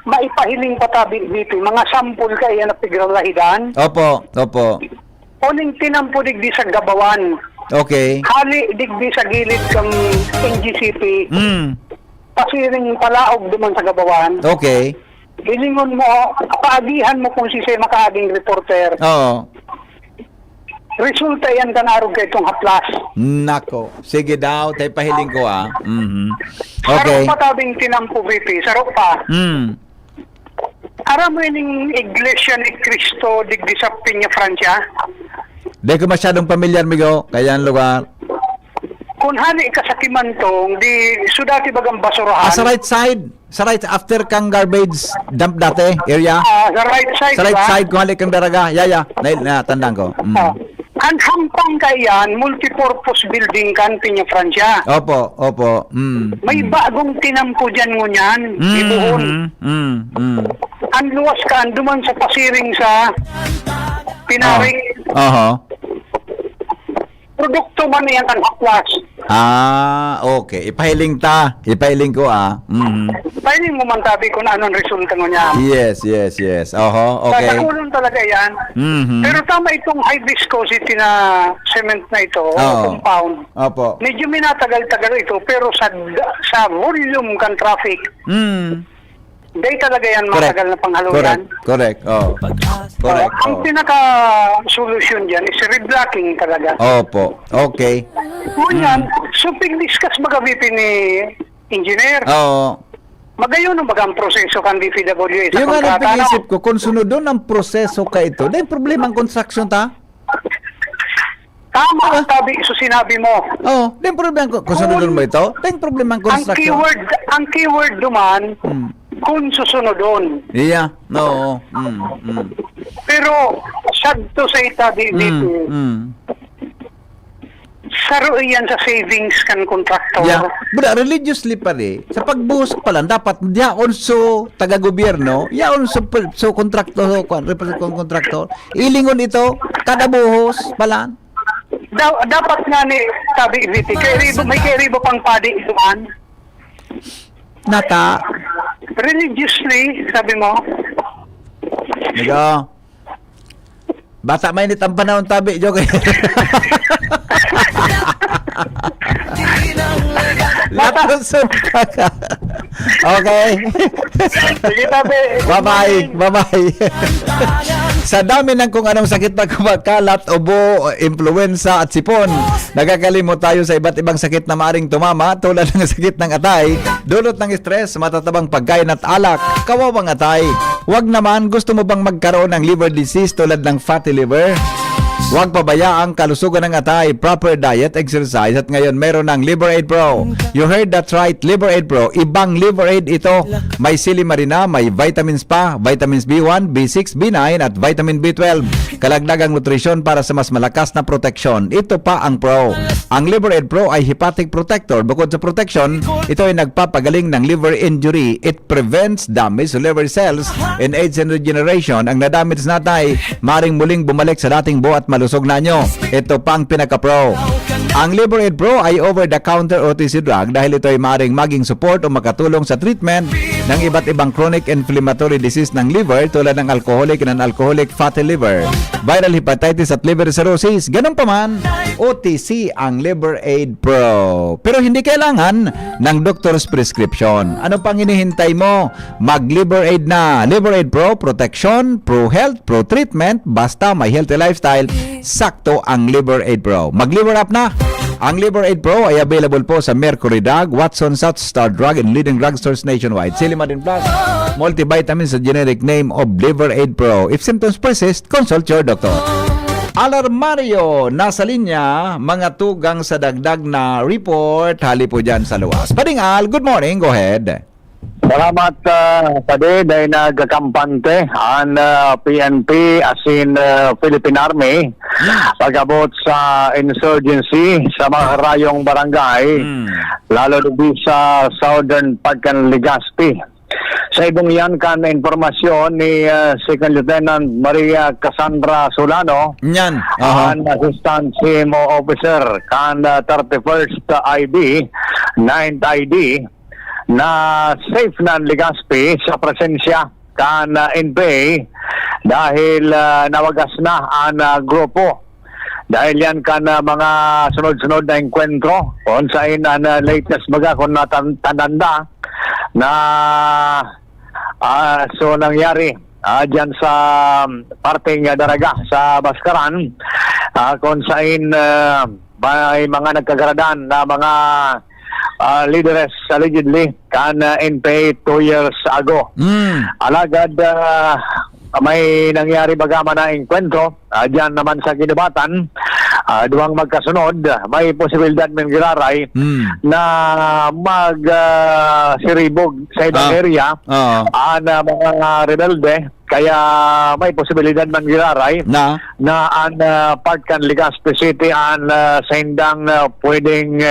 maipahiling pa tabi dito, mga sample ka iyan na pigralahidan, Opo. uling tinampo digdi sa gabawan, Okay. hali digdi sa gilid kang NGCP, pasiring palaog duman sa gabawan, Okay. hilingon mo, paagihan mo kung si Sey makaaging reporter, Oo. resulta yan kanarog ka itong haplas. Nako. Sige daw. Tayo pahiling ko Okay. Sarap pa tabing tinampo, VP, sarap pa. Aram mo yung Iglesia ni Cristo digdi sa Piña Francia? Di ko masyadong pamilyar, migo. Kaya ang lugar. Kung hani ka sa Kimantong, di sudati bagang basurahan. Sa right side. Sa right after kang garbage dump dati area. Sa right side, Sa right ba? side kung halik kang daraga. Yeah. Tandaan ko. Ang hampang ka yan, multipurpose building kan Piña Francia. Opo. May bagong tinampo dyan mo niyan, ibuhon. Ang luwas ka, duman sa pasiring sa Pinarik. Produkto man yan ang haplas. Okay. Ipahiling ko Pahiling mo man tabi kung anong resulta mo niyan. Yes. Okay. Sasakulong talaga yan. Pero tama itong high viscosity na cement na ito, compound. Opo. Medyo minatagal-tagal ito, pero sa volume kan traffic, day talaga yan matagal na panghaluan. Correct. Correct. Ang pinaka-solution dyan is reblocking talaga. Opo. Okay. Ngunyan, so pig-discuss baga VP ni engineer. Oo. Magayon ang bagang proseso kan DPWA sa Yung nga kontrata. nagpag-isip ko, kung sunod doon ang proseso ka ito, dahil problema ang construction ta? Tama ang tabi so sinabi mo. Oo. Dahil problema kung sunod doon mo ito, dahil problema ang construction. Ang keyword duman, kung susunodon. Yeah. No. Pero sadto sa itabi dito, saro iyan sa savings kan contractor. Yeah. But religiously pa rin, sa pagbuhos pa lang, dapat diyaon so taga-gobyerno, yaon so kontraktor, kontraktor, ilingon ito, kada buhos pala. Dapat nga ni tabi VP, may keribo pang padi ituan. Nata. Religiously, sabi mo, Migo. Bata mainit ang panahon tabi, joke. Natusok ka. Okay. Sige, tabi. Bye-bye. Bye-bye. Sa dami ng kung anong sakit na kumakalat, ubo, influenza at sipon, nagkakalimot tayo sa iba't ibang sakit na maaring tumama tulad ng sakit ng atay, dulot ng stress, matatabang pagkain at alak, kawawang atay. Huwag naman, gusto mo bang magkaroon ng liver disease tulad ng fatty liver? Huwag pabayaang kalusugan ng atay, proper diet, exercise at ngayon meron ng Liver Aid Pro. You heard that right, Liver Aid Pro. Ibang Liver Aid ito. May silimarina, may vitamins pa, vitamins B1, B6, B9 at vitamin B12. Kalagdagang nutrisyon para sa mas malakas na proteksyon. Ito pa ang Pro. Ang Liver Aid Pro ay hepatic protector. Bukod sa protection, ito ay nagpapagaling ng liver injury. It prevents damage to liver cells and aids in regeneration. Ang nadamage na atay, maring muling bumalik sa dating buo at malusog na nyo. Ito pang pinaka-pro. Ang Liver Aid Pro ay over-the-counter OTC drug dahil ito ay maaaring maging support o makatulong sa treatment ng iba't ibang chronic inflammatory disease ng liver tulad ng alcoholic and non-alcoholic fatty liver, viral hepatitis at liver cirrhosis. Ganun pa man, OTC ang Liver Aid Pro. Pero hindi kailangan ng doctor's prescription. Ano pang hinihintay mo? Mag-Liver Aid na. Liver Aid Pro, protection, pro-health, pro-treatment, basta may healthy lifestyle, sakto ang Liver Aid Pro. Mag-Liver Up na! Ang Liver Aid Pro ay available po sa Mercury Drug, Watson South Star Drug, and leading drugstores nationwide. Silimarin Plus, multivitamins sa generic name of Liver Aid Pro. If symptoms persist, consult your doctor. Alarmario, nasa linya, mga tugang sa dagdag na report. Hali po dyan sa luwas. Padingal, good morning. Go ahead. Salamat tadi dahil nagkampante ang PNP as in Philippine Army pag-abot sa insurgency sa mga rayong barangay lalo din sa Southern Parcan Legazpi. Sa ibong yan kan informasyon ni Second Lieutenant Maria Cassandra Solano, Yan. ang Assistant CMO Officer kan 31st ID, 9th ID, na safe na ang Legazpi sa presensya kan NPA dahil nawagas na ang grupo. Dahil yan kan mga sunod-sunod na enkwentro kung saan ang latest baga kung natananda na so nangyari dyan sa parting Daraga sa Baskaran kung saan may mga nagkagaradan na mga leaders allegedly kan NPA 2 years ago. Alagad may nangyari bagama na enkwentro dyan naman sa Ginubatan, duwang magkasunod, may posibilidad ng giraray na siribog sa ibang area ang mga rebelde. Kaya may posibilidad man giraray na ang Parcan Legazpi City ang sa hindang pwedeng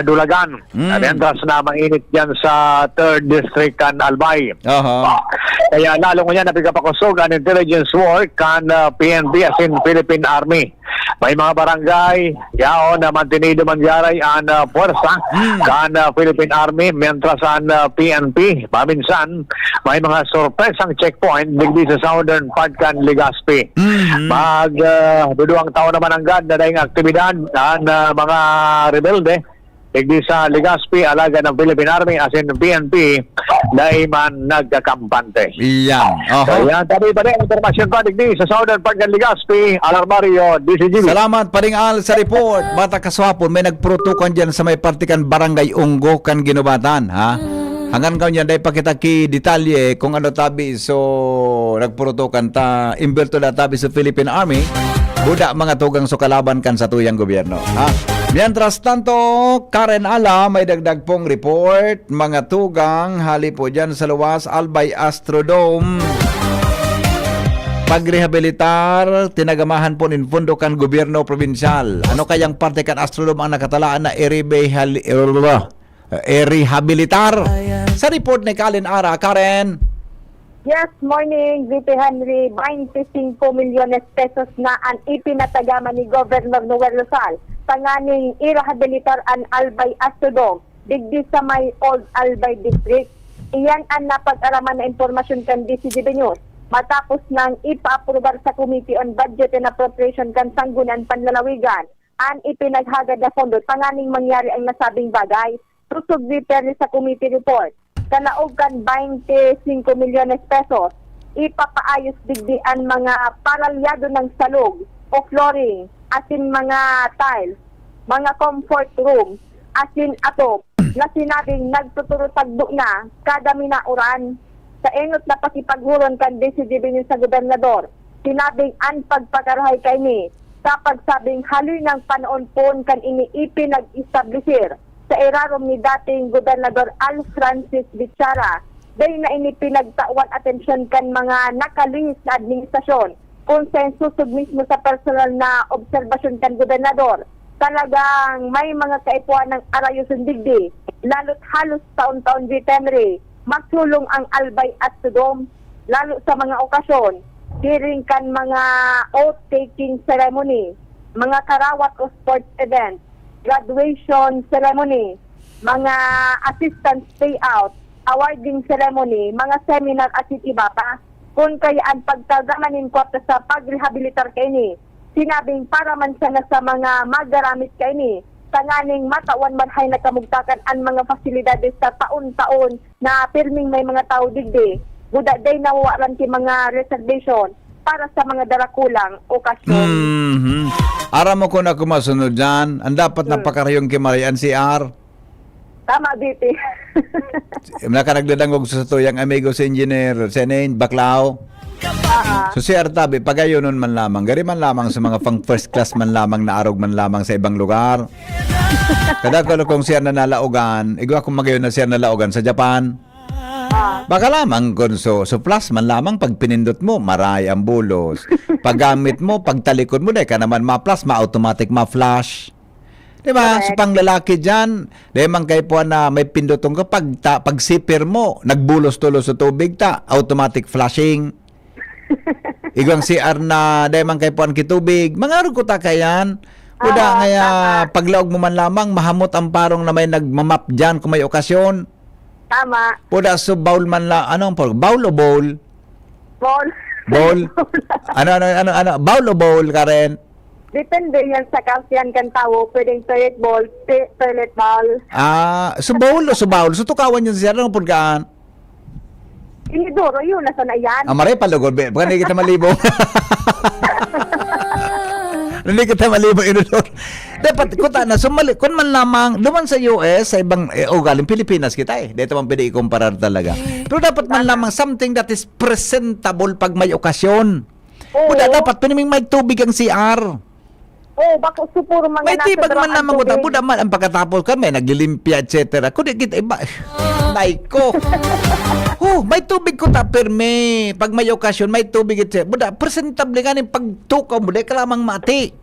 dulagan. Mientras na mainit yan sa 3rd District kan Albay. Kaya lalo nga napigapakusog ang intelligence work kan PNP as in Philippine Army. May mga barangay yaon na mantinido mangyaray ang puwersa kan Philippine Army mientras ang PNP paminsan may mga sorpresang checkpoint digdi sa Southern Parcan Legazpi. Duduang taon naman ang na daing aktibidad ang mga rebelde digdi sa Legazpi, alaga ng Philippine Army as in PNP dahil man nagkakampante. Iyan. Kaya tabi pa rin informasyon pa digdi sa Southern Parcan Legazpi, Alarmario, DCGB. Salamat Padingal sa report. Bata kaswapon, may nagprotokan dyan sa may partikan Barangay Unggo kan Ginubatan, ha? Hanggang kayo niyan, dahil pakita ki detalye kung ano tabi so nagprotokan ta imbelto na tabi sa Philippine Army, buda mga tugang so kalaban kan sa tuyang gobyerno, ha? Mientras tanto, Karen Ala, may dagdag pong report. Mga tugang, hali po dyan sa luwas, Albay Astrodome. Pagrehabilitar, tinagamahan po ng pondo kan gobyerno probinsyal. Ano kayang parte kan Astrodome ang nakatalaan na rehabilitar? Sa report ni Karen Ara, Karen. Yes, morning, VP Henry. 25 milyones pesos na ang ipinatagama ni Governor Noel Rizal sa nganing i-rehabilitar ang Albay Astrodome digdi sa may Old Albay District. Iyan ang napag-araman na informasyon kan DCGB News matapos nang ipa-aprobar sa Committee on Budget and Appropriation kan Sangguniang Panlalawigan ang ipinaghagad na pondo tanganing mangyari ang nasabing bagay. Tusog detail sa committee report. Kalaog kan 25 milyones pesos. Ipapaayos digdi ang mga paralyado ng salog o flooring, asin mga tiles, mga comfort room, asin atop, na sinabing nagtuturo tagdo na kada minauran. Sa engot na pakipaghuron kan DCGB sa gobernador, sinabing ang pagpagarahay kay ni sa pagsabing haloy ng panoon pon kan iniipi nag-establisher sa irarom ni dating Gobernador Al Francis Bichara. Dahil na inipinagtawan atensyon kan mga nakalingis na administrasyon kung sensusog mismo sa personal na obserbasyon kan Gobernador. Talagang may mga kaipuan ng arayusun digdi, lalo't halos taon-taon di Henry, magsulong ang albay at sudom, lalo sa mga okasyon, diring kan mga oath-taking ceremony, mga karawat o sports event, graduation ceremony, mga assistance payout, awarding ceremony, mga seminar at iba pa. Kung kaya ang pagtagamanin ko sa pagrehabilitar kay ni, sinabing para man sana sa mga magaramit kay ni, tanganing matawan manhay na kamugtakan ang mga fasilidades sa taon-taon na pirming may mga tao digdi. Buda day nawawalan ki mga reservation para sa mga darakulang okasyon. Aram mo kung ako masunod dyan, ang dapat napakarayong kimarian si R. Tama, BP. Nakanagdadangog sa tuyang amigo si Engineer Senain Baklao. So si Artabi, pagayo nun man lamang, gari man lamang sa mga pang first class man lamang na arog man lamang sa ibang lugar. Kada ko kung siya nanalaugan, igwa kung magayon na siya nalaugan sa Japan. Baka lamang kung so plus man lamang pag pinindot mo, maray ang bulos. Paggamit mo, pagtalikod mo, ka naman ma-plus, ma-automatic, ma-flash. Diba? So pang lalaki dyan, demang kay po na may pindotong ka, pag sipir mo, nagbulos-tulos sa tubig ta, automatic flashing. Igwang CR na demang kay po ang kitubig, mga ko ta kayan. Kuda ngaya paglaog mo man lamang, mahamot ang parong na may nagmamap dyan kung may okasyon. Tama. Puda so bowl man la, ano ang bowl o bowl? Bowl. Bowl? ano? Bowl o bowl, Karen? Depende yan sa kalsiyan kan tao. Pwedeng toilet bowl, toilet bowl. So bowl o so bowl? So tukawan yun siya, ano pagkaan? Inidoro yun, nasa na yan. Maray palugod, baka hindi kita malibo. Hindi kita malibo, inudor. Dapat, kuta na, sumali, kung man lamang, luman sa US, sa ibang, galing Pilipinas kita Dito man pwede ikumparar talaga. Pero dapat man lamang something that is presentable pag may okasyon. Kuda, dapat piniming may tubig ang CR. Bako supuro mga may tibag man lamang kuta. tubig. Buda man, ang pagkatapos kami, naglilimpia, etc. Kuda kita iba, ko. May tubig ko ta, perme. Pag may okasyon, may tubig, etc. Buda, presentable nga yung pagtukaw mo, di ka lamang mati.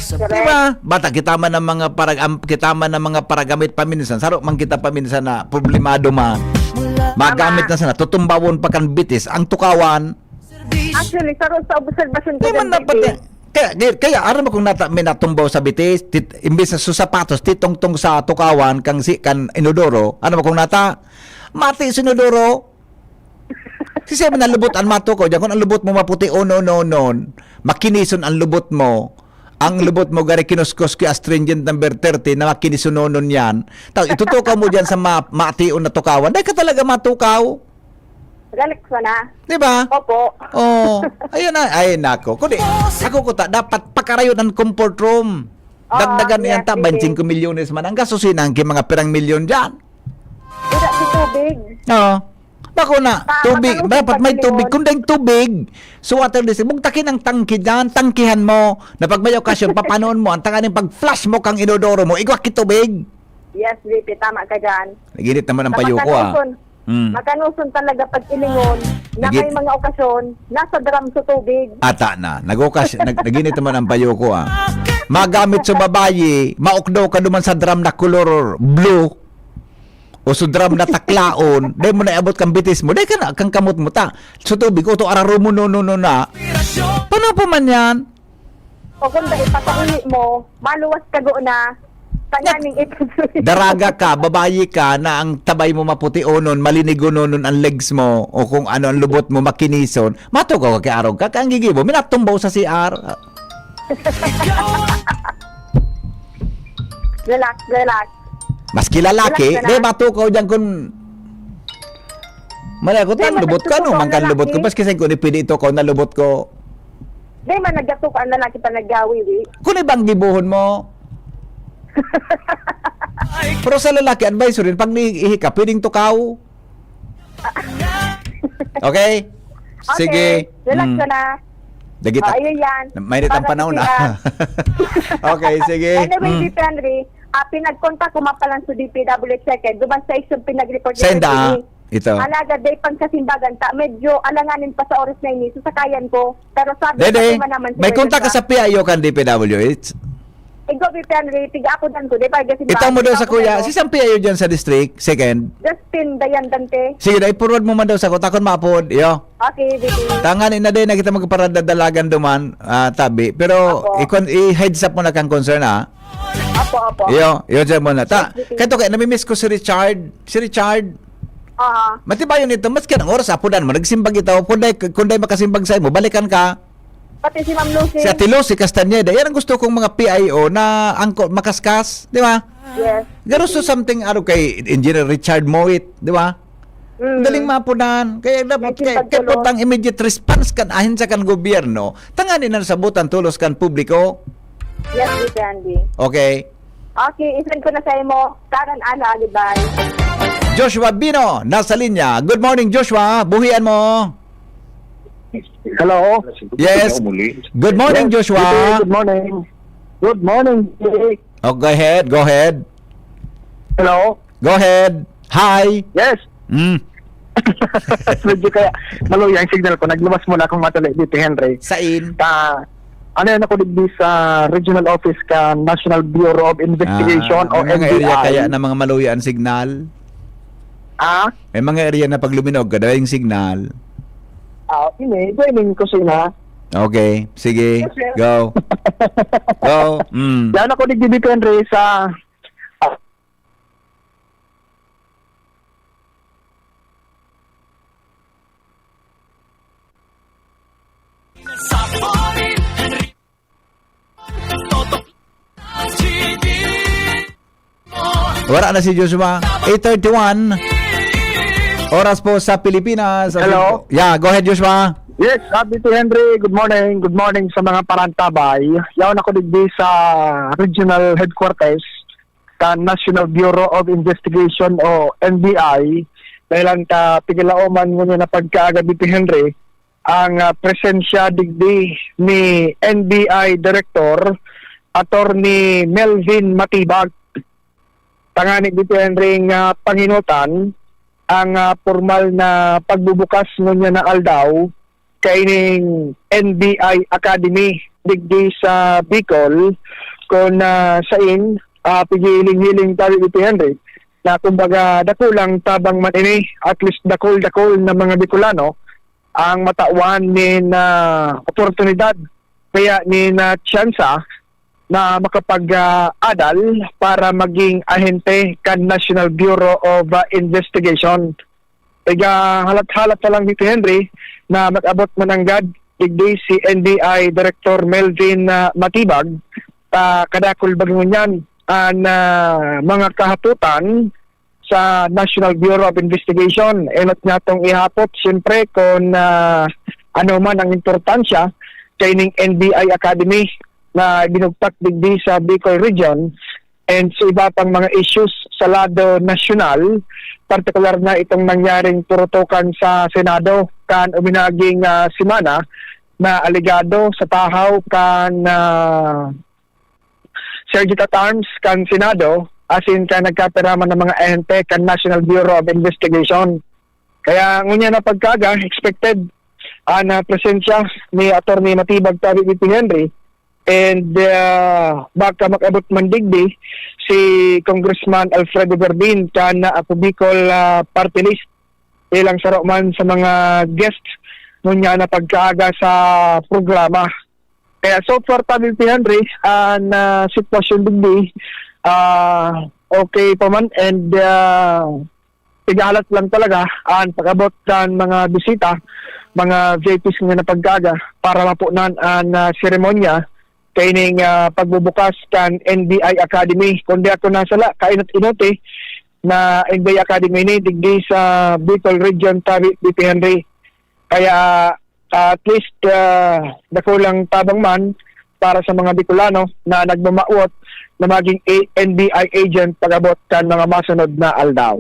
Diba? Bata, kita man ng mga paragamit paminsan. Saro man kita paminsan na problemado magamit na sana. Tutumbawon pa kan bitis. Ang tukawan. Actually, saro sa observation ko. Di man dapat kaya aram mo kung may natumbaw sa bitis, imbis na sapatos, titong-tong sa tukawan, kan inodoro, ano mo kung mati sa inodoro. Kasi sabi na lubot ang mato ko, kung ang lubot mo maputi non, makinison ang lubot mo, gari kinuskos ki astringent number 30 na makinisunonon yan. Tapos itutukaw mo dyan sa mation na tukawan, dahil ka talaga matukaw. Galit ko na. Diba? Opo. Ayun na. Ay, nako. Kundi, ako ko dapat pakarayon ang comfort room. Dagdagan yan ta, 25 milyones man. Ang gasusinan, mga pirang milyon dyan. Wala si tubig. Bako na, tubig. Dapat may tubig. Kung dahil tubig, so water district, mugtakin ang tangki dyan, tangkihan mo, na pag may okasyon, papanoon mo, ang tanganin pag-flash mo kang inodoro mo, igwak kitubig. Yes, VP, tama ka dyan. Naginit naman ang payo ko, Makanuson talaga pag ilingon na may mga okasyon, nasa drum sa tubig. Ata na. Naginit naman ang payo ko, Magamit sa babayi, maukdaw ka duman sa drum na color blue, o sa drum na taklaon, dahil mo na abot kang bitis mo, dahil ka na, kang kamot mo ta. Sa tubig, o to araro mo no na. Paano pa man yan? O kung dahil patauli mo, maluwas ka go na, tanganing ituloy. Daraga ka, babayi ka, na ang tabay mo maputi onon, malinigo nonon ang legs mo, o kung ano ang lubot mo makinison, matugaw ka kay arog ka, kang gigibo, minatumbaw sa CR. Relax, relax. Maski lalaki, Relax ka na. di matukaw dyan kung malagot Di, ang lubot ka, no? matagtutukaw Mangkan ang lubot ko. lalaki. Pas kasi kung ipili ito ko na lubot ko. Di man naggato ka ang lalaki pa naggawi. Kung ibang gibuhon mo. Pero sa lalaki, advisory, pag niihi ka, pwedeng tukaw. Okay? Sige. Relax Mm. ka na. Dagita. Ayun yan. Mainit ang Para panahon kasi, na. Okay, sige. Anyway, Mm. VP Henry, pinagkontak ko mapalan sa DPWH second. Duman sa isang pinag-report Senda. Ito. Alaga, day pang kasimbagan ta. Medyo alanganin pa sa oras na ini. Sasakayan ko. Pero sabi Dede, ko naman. may kontak ka sa PIO kan DPWH. Ikaw, VP Henry, tiga ako dan ko. Di pa kasimbagan. Itang mo daw sa kuya. Si Sam PIO dyan sa district, second. Justin Dayan Dante. Sige, na ipurod mo man daw sa kontakon mapod. Yo. Okay, VP. Tangan ina din na kita magparadadalagan duman, tabi. Pero Apo. i-heads up mo na kang concern, ha? Apo. Yo dyan mo na. Yes, VP. Kato kaya, namimiss ko si Richard. Si Richard. Matibayon ito, mas ka ng oras, apudan mo. Nagsimbag ito. Kunday makasimbag sa mo, balikan ka. Pati si Ma'am Lucy. Si Ate Lucy Castaneda. Yan ang gusto kong mga PIO na makaskas. Di ba? Yes. Garo so something kay Engineer Richard Mowit. Di ba? Daling mapunan. Kaya dapat Nagsimbag kay tulo. putang immediate response kan ahin sa kan gobyerno. Tanganin na sabutan tulos kan publiko. Yes, VP Henry. Okay. Okay, isend ko na sa imo. Karan ana, goodbye. Joshua Bino, nasa linya. Good morning, Joshua. Buhian mo. Hello? Yes. Good morning, Joshua. Good morning. Good morning. Oh, go ahead. Go ahead. Hello? Go ahead. Hi. Yes. Medyo kaya maluya ang signal ko. Naglabas muna akong matuloy dito, Henry. Sain. Ano yan ako digdi sa regional office ka National Bureau of Investigation o may mga area kaya NBI. na mga maluya ang signal. May mga area na pag luminog ka, yung signal. Ini, joining ko sila. Okay, sige, go. Go. Yan ako digdi dito, Henry, sa Wala na si Joshua. 8:31. Oras po sa Pilipinas. Hello? Yeah, go ahead, Joshua. Yes, sabi to Henry, good morning. Good morning sa mga parantabay. Yaon ako digdi sa regional headquarters ka National Bureau of Investigation o NBI. Dahil ka pigilaoman mo na pagkaaga dito, Henry, ang presensya digdi ni NBI Director Attorney Melvin Matibag. Tanganik dito, Henry, nga panginutan ang formal na pagbubukas ngunya na aldaw kaining NBI Academy digdi sa Bicol kung sain pigiling-hiling tayo dito, Henry, na kumbaga dakulang tabang man ini, at least dakol na mga Bicolano ang matawan ni na oportunidad kaya ni na tsansa na makapag-adal para maging ahente kan National Bureau of Investigation. Kaya halat-halat na lang dito, Henry, na mag-abot mananggad digdi si NBI Director Melvin Matibag kadakol bagingon yan ang mga kahatutan sa National Bureau of Investigation. Enot nga itong ihapot siyempre kung ano man ang importansya kay ning NBI Academy na binugtak digdi sa Bicol Region and sa iba pang mga issues sa lado nasyonal, partikular na itong nangyaring purutukan sa Senado kan uminaging simana na aligado sa tahaw kan Sergeant at Arms kan Senado asin kan nagkaperaman ng mga ahente kan National Bureau of Investigation. Kaya ngunya na pagkaga expected na presensya ni Attorney Matibag tabi dito, Henry, and baka mag-abot man digdi si Congressman Alfredo Verbin kan ako Bicol party list ilang saro man sa mga guests ngunya na pagkaaga sa programa. Kaya so far tabi dito, Henry, na sitwasyon digdi okay pa man and tigahalat lang talaga ang pag-abot kan mga bisita, mga VIPs nga na pagkaga para mapunan ang seremonya kaining pagbubukas kan NBI Academy. Kundi ako nasala kainot inote na NBI Academy ni digdi sa Bicol Region Tabi BP Henry. Kaya at least nakulang tabang man para sa mga Bicolano na nagmamaot na maging NBI agent pag-abot kan mga masunod na aldaw.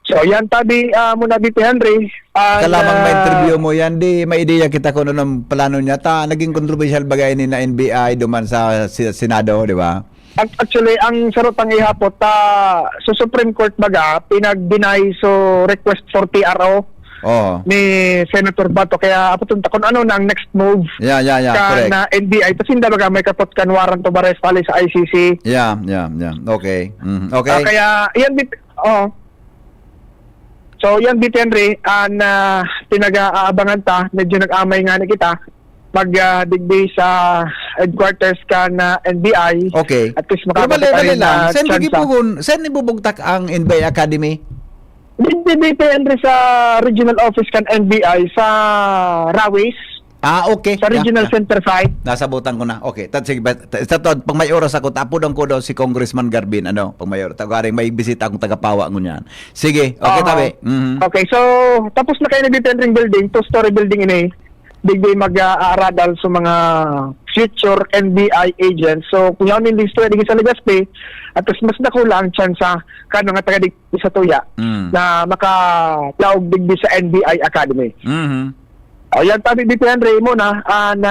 So yan tabi muna BP Henry. Kalamang may interview mo yan, di may ideya kita kung ano ng plano niya. Naging controversial bagay ni na NBI duman sa Senado, di ba? Actually, ang sarotang ihapot sa Supreme Court baga, pinag-deny so request for TRO ni Senator Bato. Kaya apotunta kung ano na ang next move correct. Na NBI. Tapos hindi baga may kapot kan warrant of arrest pali sa ICC. Yeah. Okay. Okay. Kaya yan So yan Henry, na pinag-aabangan ta, medyo nag-amay nga na kita, magdigdi sa headquarters ka na NBI. Okay. At least Pero makapagpatayin na saan ibubugtak ang NBI Academy? Hindi Henry sa regional office kan NBI sa Rawis. Okay. Sa regional center site. Nasabutan ko na. Okay. Sige, pag may oras ako, tapodang ko daw si Congressman Garbin. Pag may oras. Tagaring may bisita akong tagapawa ko niyan. Sige. Okay, tabi. Okay, so tapos na kayo na Henry building, two-story building ini. Digdi mag-aaradal sa mga future NBI agents. So kung yun yung listo digdi sa Legazpi, at mas nakulang chance kano nga taga digdi sa Tuya na makatawag digdi sa NBI Academy. Yan tabi BP Henry mo na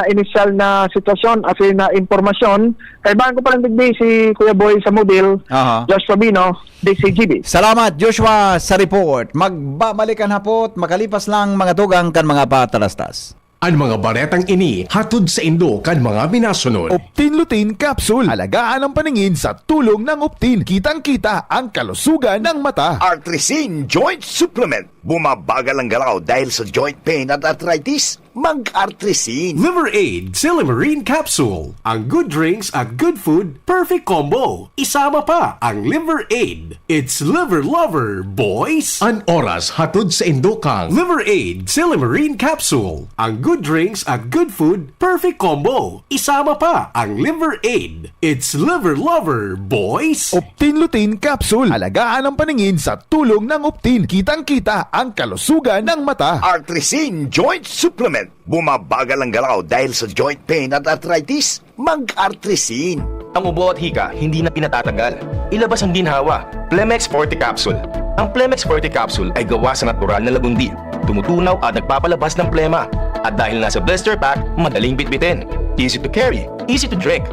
initial na sitwasyon as na impormasyon. Kay baan ko palang digdi si Kuya Boy sa Mobile, Joshua Bino, DCGB. Salamat Joshua sa report. Magbabalikan hapot, makalipas lang mga tugang kan mga patalastas. Ang mga baretang ini hatod sa Indo kan mga minasunod. Optin Lutein Capsule. Alagaan ang paningin sa tulong ng Optin. Kitang-kita ang kalusugan ng mata. Artrisin Joint Supplement. Bumabagal ang galaw dahil sa joint pain at arthritis. Mag-Artrisin. Liver Aid Silimarine Capsule. Ang good drinks at good food, perfect combo. Isama pa ang Liver Aid. It's liver lover, boys. An oras hatod sa Indo kang Liver Aid Silimarine Capsule. Ang good drinks at good food, perfect combo. Isama pa ang Liver Aid. It's liver lover, boys. Optin Lutein Capsule. Alagaan ang paningin sa tulong ng Optin. Kitang-kita ang kalusugan ng mata. Artrisin Joint Supplement. Bumabagal ang galaw dahil sa joint pain at arthritis. Mag-Artrisin. Ang ubo at hika hindi na pinatatagal. Ilabas ang ginhawa. Plemex Forte Capsule. Ang Plemex Forte Capsule ay gawa sa natural na lagundi. Tumutunaw at nagpapalabas ng plema. At dahil nasa blister pack, madaling bitbitin. Easy to carry, easy to drink.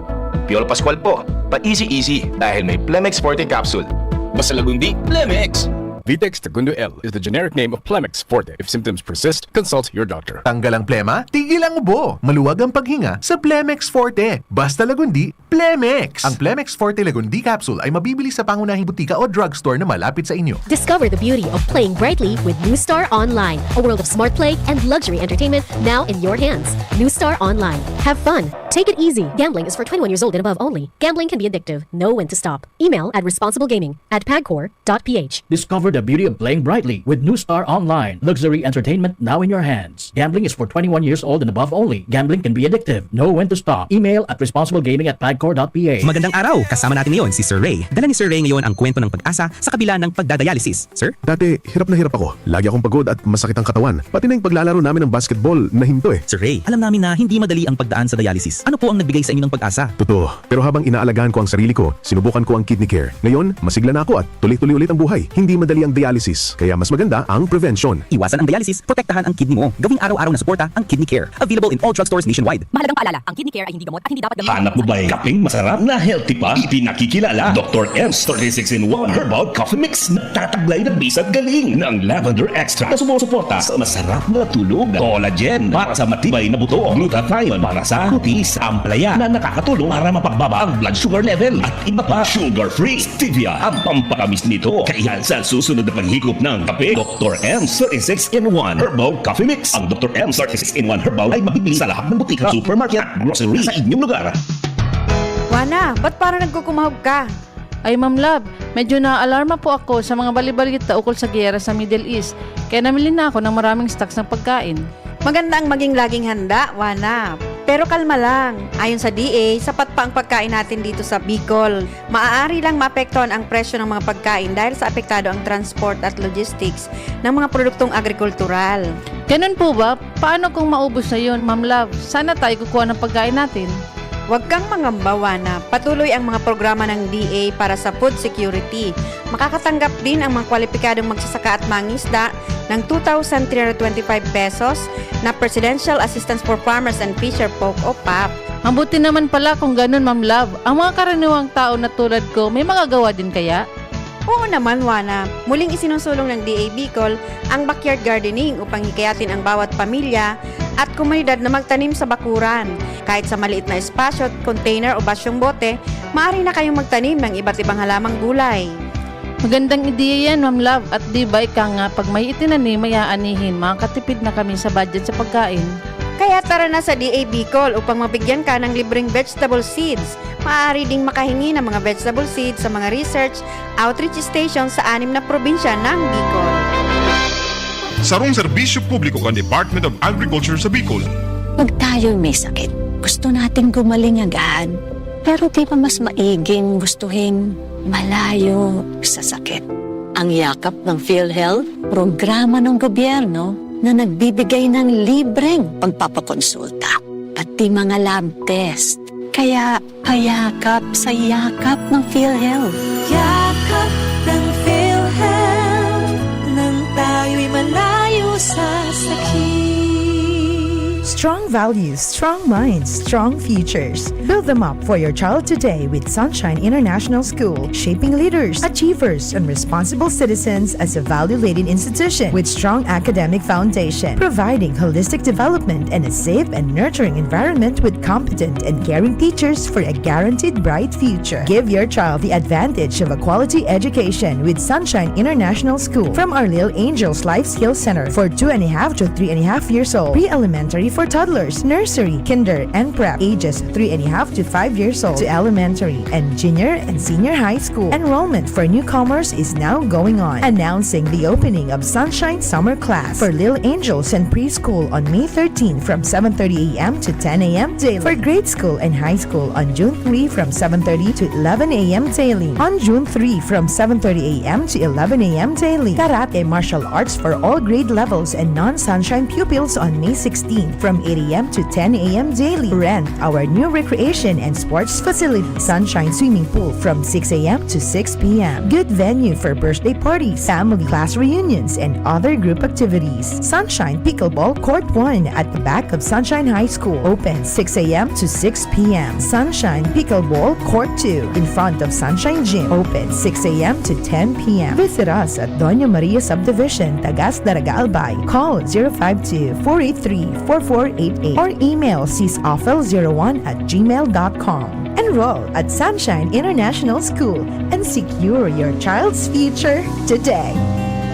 Piolo Pascual po, pa easy dahil may Plemex Forte Capsule. Basta lagundi, Plemex! Vitex Segundo L is the generic name of Plemex Forte. If symptoms persist, consult your doctor. Tanggal ang plema, tigil ang ubo. Maluwag ang paghinga sa Plemex Forte. Basta lagundi, Plemex. Ang Plemex Forte Lagundi Capsule ay mabibili sa pangunahing butika o drugstore na malapit sa inyo. Discover the beauty of playing brightly with New Star Online. A world of smart play and luxury entertainment now in your hands. New Star Online. Have fun. Take it easy. Gambling is for 21 years old and above only. Gambling can be addictive. Know when to stop. Email at responsiblegaming@pagcor.ph. Discover the beauty of playing brightly with New Star Online. Luxury entertainment now in your hands. Gambling is for 21 years old and above only. Gambling can be addictive. Know when to stop. Email at responsiblegaming@pagcor.ph. Magandang araw! Kasama natin ngayon si Sir Ray. Dala ni Sir Ray ngayon ang kwento ng pag-asa sa kabila ng pagdadialysis. Sir? Dati, hirap na hirap ako. Lagi akong pagod at masakit ang katawan. Pati na yung paglalaro namin ng basketball na hinto eh. Sir Ray, alam namin na hindi madali ang pagdaan sa dialysis. Ano po ang nagbigay sa inyo ng pag-asa? Totoo. Pero habang inaalagaan ko ang sarili ko, sinubukan ko ang kidney care. Ngayon, masigla na ako at tuloy-tuloy ulit ang buhay. Hindi madali ang dialysis. Kaya mas maganda ang prevention. Iwasan ang dialysis, protektahan ang kidney mo. Gawing araw-araw na suporta ang kidney care. Available in all drugstores nationwide. Mahalagang paalala, ang kidney care ay hindi gamot at hindi dapat gamitin. Hanap mo ba yung kapeng masarap na healthy pa? Ipinakikilala Dr. M's 36-in-1 Herbal Coffee Mix na tataglay na bisat galing ng lavender extract na sumusuporta sa masarap na tulog, collagen para sa matibay na buto, glutathione para sa kutis, amplaya na nakakatulong para mapagbaba ang blood sugar level at iba pa, sugar-free, stevia ang pampakamis nito. Kaya sa susunod na paghigop ng kape, Dr. M's 36-in-1 Herbal Coffee Mix. Ang Dr. M's 36-in-1 Herbal ay mabibili sa lahat ng butika, supermarket at grocery sa inyong lugar. Wana, ba't parang nagkukumahog ka? Ay Ma'am Love, medyo na-alarma po ako sa mga balibalita ukol sa giyera sa Middle East. Kaya namili na ako ng maraming stocks ng pagkain. Maganda ang maging laging handa, Wana. Pero kalma lang, ayon sa DA, sapat pa ang pagkain natin dito sa Bicol. Maaari lang maapektuhan ang presyo ng mga pagkain dahil sa apektado ang transport at logistics ng mga produktong agrikultural. Ganun po ba? Paano kung maubos na yun, Ma'am Love? Sana tayo kukuha ng pagkain natin. Huwag kang mangamba, na patuloy ang mga programa ng DA para sa food security. Makakatanggap din ang mga kwalipikadong magsasaka at mangisda ng 2,325 pesos na Presidential Assistance for Farmers and Fisher Folk o PAF. Mabuti naman pala kung ganun, Ma'am Love. Ang mga karaniwang tao na tulad ko, may magagawa din kaya? Oo naman, Wana. Muling isinusulong ng DA Bicol ang backyard gardening upang hikayatin ang bawat pamilya at komunidad na magtanim sa bakuran. Kahit sa maliit na espasyo, container o basyong bote, maaari na kayong magtanim ng iba't ibang halamang gulay. Magandang ideya yan, Ma'am Love. At di ba ika nga, pag may itinanim, may aanihin, makakatipid na kami sa budget sa pagkain. Kaya tara na sa DA Bicol upang mabigyan ka ng libreng vegetable seeds. Maaari ding makahingi ng mga vegetable seeds sa mga research outreach stations sa 6 na probinsya ng Bicol. Sarong serbisyo publiko kan Department of Agriculture sa Bicol. Pag tayo'y may sakit, gusto nating gumaling agad. Pero di ba mas maiging gustuhin malayo sa sakit? Ang yakap ng PhilHealth, programa ng gobyerno na nagbibigay ng libreng pagpapakonsulta, pati mga lab test. Kaya payakap sa yakap ng PhilHealth. Yakap ng PhilHealth, nang tayo'y malayo sa sakit. Strong values, strong minds, strong futures. Build them up for your child today with Sunshine International School, shaping leaders, achievers, and responsible citizens as a value-laden institution with strong academic foundation, providing holistic development and a safe and nurturing environment with competent and caring teachers for a guaranteed bright future. Give your child the advantage of a quality education with Sunshine International School from our Little Angels Life Skills Center for 2.5 to 3.5 years old, pre-elementary for toddlers, nursery, kinder, and prep, ages 3.5 to 5 years old, to elementary and junior and senior high school. Enrollment for newcomers is now going on. Announcing the opening of Sunshine Summer Class for Little Angels and Preschool on May 13 from 7:30 a.m. to 10 a.m. daily. For grade school and high school on June 3 from 7:30 to 11 a.m. daily. On June 3 from 7:30 a.m. to 11 a.m. daily. Karate martial arts for all grade levels and non-sunshine pupils on May 16 from 8 a.m. to 10 a.m. daily. Rent our new recreation and sports facility, Sunshine Swimming Pool from 6 a.m. to 6 p.m. Good venue for birthday parties, family class reunions, and other group activities. Sunshine Pickleball Court 1 at the back of Sunshine High School. Open 6 a.m. to 6 p.m. Sunshine Pickleball Court 2 in front of Sunshine Gym. Open 6 a.m. to 10 p.m. Visit us at Doña Maria Subdivision, Tagas Daraga Albay. Call 052-483-4488 or email sisofel01@gmail.com. Enroll at Sunshine International School and secure your child's future today.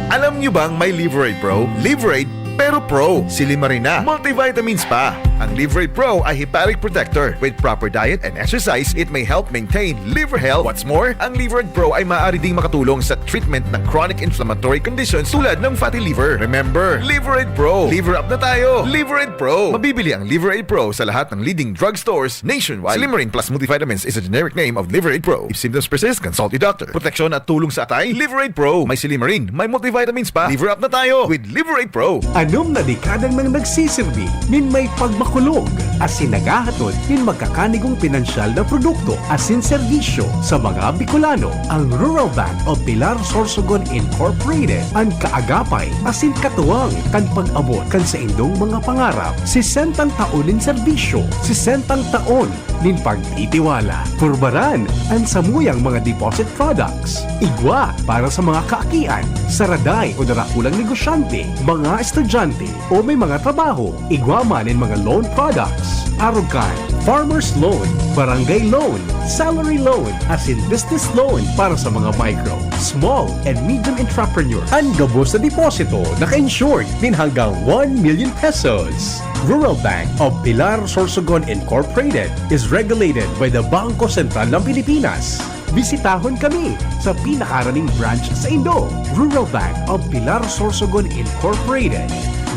Alam nyo bang may Liverade Pro? Liverade pero Pro, silimarin na, multivitamins pa. Ang Liverade Pro ay hepatic protector. With proper diet and exercise, it may help maintain liver health. What's more, ang Liverade Pro ay maaari ding makatulong sa treatment ng chronic inflammatory conditions tulad ng fatty liver. Remember, Liverade Pro. Liver up na tayo. Liverade Pro. Mabibili ang Liverade Pro sa lahat ng leading drugstores nationwide. Silimarin plus multivitamins is a generic name of Liverade Pro. If symptoms persist, consult your doctor. Proteksyon at tulong sa atay, Liverade Pro. May silimarin, may multivitamins pa. Liver up na tayo with Liverade Pro. Anom na dekadang nang nagsisilbi, nin may pagmakulog, asin nagahatod, nin magkakanigong pinansyal na produkto, asin serbisyo sa mga Bicolano. Ang Rural Bank of Pilar Sorsogon Incorporated, ang kaagapay, asin katuwang, kan pag-abot, kan sa indong mga pangarap, 60 taon nin serbisyo, 60 taon nin pagtitiwala. Purbaran, ang samuyang mga deposit products, igwa para sa mga kaakian, saraday o darakulang negosyante, mga estudyante o may mga trabaho, igwaman in mga loan products, arugan, farmer's loan, barangay loan, salary loan, as in business loan para sa mga micro, small and medium entrepreneur. Ang gabos na deposito naka-insured din hanggang 1 million pesos. Rural Bank of Pilar Sorsogon Incorporated is regulated by the Bangko Sentral ng Pilipinas. Bisitahon kami sa pinakaraning branch sa Indo. Rural Bank of Pilar Sorsogon Incorporated.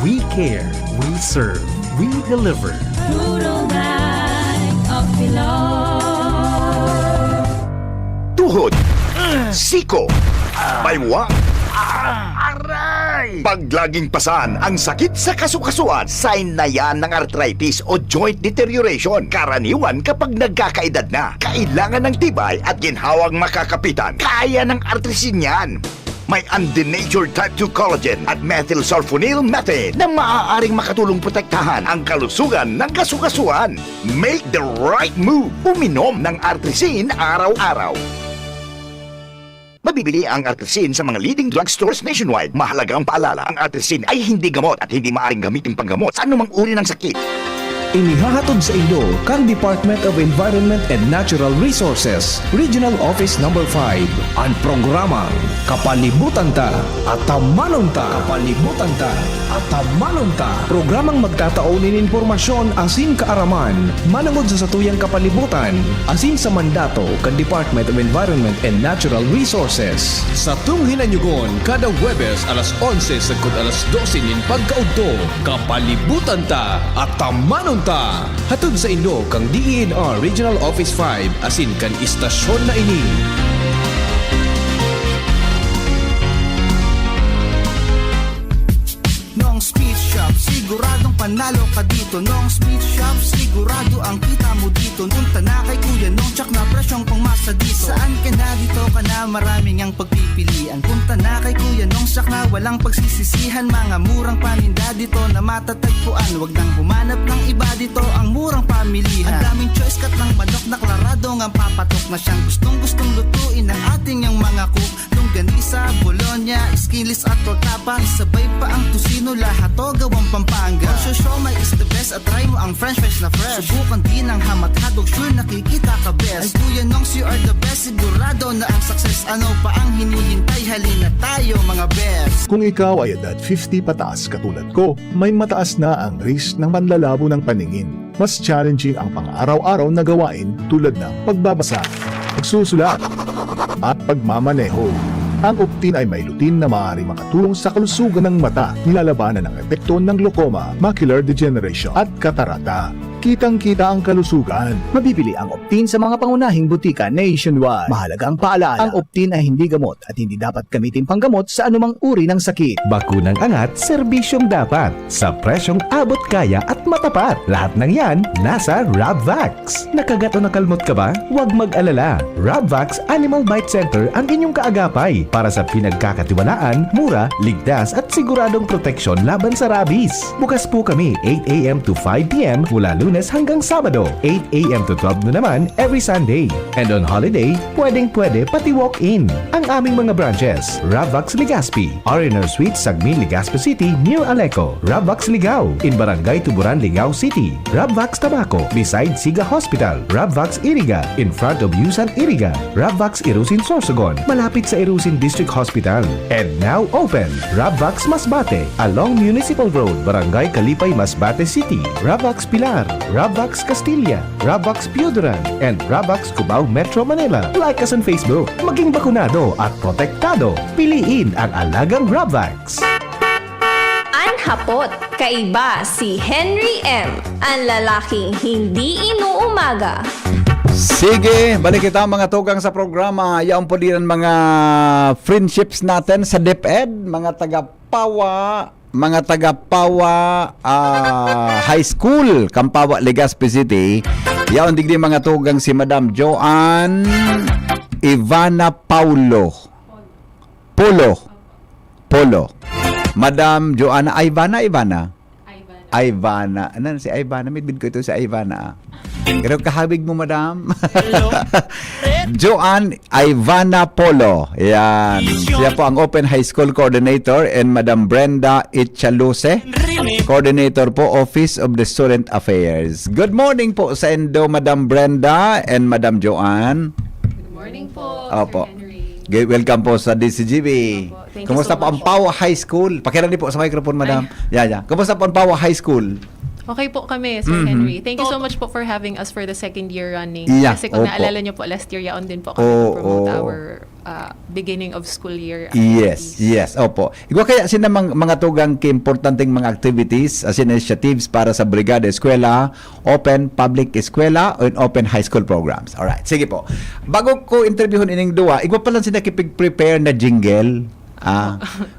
We care, we serve, we deliver. Rural Bank. Siko. Baywa. Aray! Pag laging pasan ang sakit sa kasukasuan, sign na yan ng arthritis o joint deterioration. Karaniwan kapag nagkakaedad na. Kailangan ng tibay at ginhawang makakapitan. Kaya ng artrisin yan. May undenatured type 2 collagen at methylsulfonyl methane na maaaring makatulong protektahan ang kalusugan ng kasukasuan. Make the right move. Uminom ng artrisin araw-araw. Mabibili ang artrisin sa mga leading drugstores nationwide. Mahalagang paalala, ang artrisin ay hindi gamot at hindi maaaring gamitin panggamot sa anumang uri ng sakit. Inihahatod sa inyo kang Department of Environment and Natural Resources, Regional Office No. 5, ang programang Kapalibutan Ta at Tamanon Ta. Kapalibutan Ta at Tamanon Ta. Programang magtataunin informasyon asin kaaraman, manangod sa satuyang kapalibutan, asin sa mandato kan Department of Environment and Natural Resources. Sa tunghinanyugon, kada Huwebes alas 11 sagkod alas 12 nin pagkaudto, Kapalibutan Ta at Tamanon Ta. Hatod sa inyo kang DENR Regional Office 5 asin kan istasyon na ini. Nong Speed Shop, siguradong panalo ka dito. Nong Speed Shop, sigurado ang kita mo dito. Punta na kay Kuya Nong, tsak na presyong pangmasa dito. Saan ka na dito ka na, maraming ang pagpipilian. Punta na kay Kuya Nong, tsak na walang pagsisisihan. Mga murang paninda dito na matatagpuan. Huwag nang humanap ng iba dito, ang murang pamilihan. Ang daming choice, kat ng manok na klaradong ang papatok na siyang gustong lutuin ng ating yung mga cook. Longganisa, Bologna, skinless at tortapa. Isabay pa ang tusino, lahat to gawang Pampanga. Siomai is the best at try mo ang french fries na fresh. Subukan din ang hamat hotdog, sure nakikita ka best. Ay Kuya Nongs, you are the best, sigurado na ang success. Ano pa ang hinihintay, halina tayo mga best. Kung ikaw ay edad 50 pataas katulad ko, may mataas na ang risk ng panlalabo ng paningin. Mas challenging ang pang-araw-araw na gawain tulad ng pagbabasa, pagsusulat, at pagmamaneho. Ang Optin ay may lutin na maaari makatulong sa kalusugan ng mata, nilalabanan ang epekto ng glaucoma, macular degeneration at katarata. Kitang-kita ang kalusugan. Mabibili ang Optin sa mga pangunahing butika nationwide. Mahalagang paalala, ang Optin ay hindi gamot at hindi dapat gamitin panggamot sa anumang uri ng sakit. Bakunang angat, serbisyong dapat. Sa presyong abot kaya at matapat. Lahat ng yan, nasa Rabvax. Nakagat o nakalmot ka ba? Huwag mag-alala. Rabvax Animal Bite Center ang inyong kaagapay para sa pinagkakatiwalaan, mura, ligtas at siguradong proteksyon laban sa rabies. Bukas po kami 8 a.m. to 5 p.m. mula Lunes hanggang Sabado, 8 a.m. to 12 noon naman every Sunday. And on holiday, pwedeng-pwede pati walk-in. Ang aming mga branches, Rabvax Legazpi, R&R Suite, Sagmin, Legazpi City, near Aleco, Rabvax Ligao, in Barangay Tuburan, Ligao City, Rabvax Tabaco, beside Siga Hospital, Rabvax Iriga, in front of Yusan Iriga, Rabvax Irusin Sorsogon, malapit sa Irusin District Hospital. And now open, Rabvax Masbate, along Municipal Road, Barangay Kalipay, Masbate City, Rabvax Pilar, Rabvax Castilla, Rabvax Pioduran, and Rabvax Cubao Metro Manila. Like us on Facebook. Maging bakunado at protektado. Piliin ang alagang Rabvax. Anhapot, kaiba si Henry M. Ang lalaking hindi inuumaga. Sige, balik kita mga tugang sa programa. Yaon po din mga friendships natin sa DepEd, mga taga-Pawa High School, Kampawa, Legazpi City. Yaon digdi mga tugang si Madam Joanne Ivana Polo. Madam Joanna Ivana. Ano si Ivana? Midbid ko ito si Ivana. Pero kahabig mo, madam. Joanne Ivana Polo. Yan. Siya po ang Open High School Coordinator, and Madam Brenda Ichaluse, Coordinator po, Office of the Student Affairs. Good morning po sa endo, Madam Brenda and Madam Joanne. Good morning po, Opo. Sir Henry. Welcome po sa DCGB. Thank you Kumusta so po ang much Pawa High School? Pakiramay po sa microphone, madam. Yeah. Kumusta po ang Pawa High School? Okay po kami, Sir Henry. Thank you so much po for having us for the second year running. Yeah, Kasi kung opo. naalala niyo po, last year yaon din po kami to promote our beginning of school year Yes, yes, opo. Igwa kaya sinamang mga tugang importanteng mga activities as initiatives para sa brigada eskwela, open public eskwela, and open high school programs. Alright, sige po. Bago ko interviewin ining duwa, igwa pa lang sila kipig-prepare na jingle.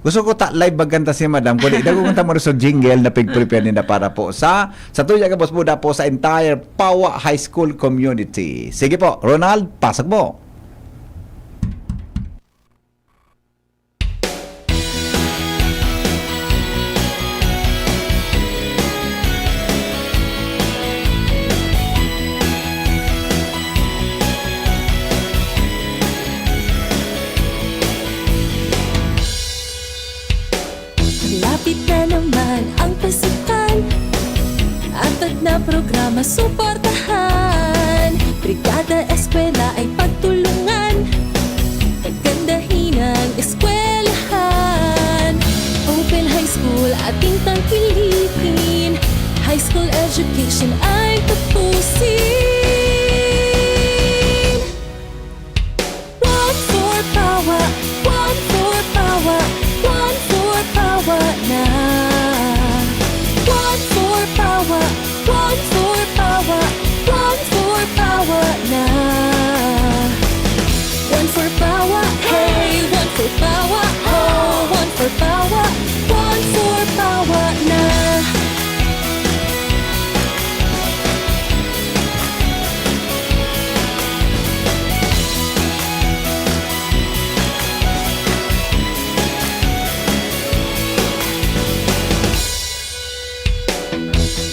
Gusto ko live bagkanta si Madam kundi daguganta mo sa jingle na pig-prepare nila para po sa tuya ka boss Buda po sa entire Pawa High School community. Sige po, Ronald, pasok mo. Lapit na naman ang pasukan, atad na programa suportahan. Brigada Eskwela ay pagtulungan, pagandahin ang eskwelahan. Open High School ating tangkilikin, high school education ay tapusin. One for Pawa, one for Pawa, one for Pawa na. One for Pawa, one for Pawa, one for Pawa na. One for Pawa, hey, one for Pawa, oh, one for Pawa, one for Pawa na.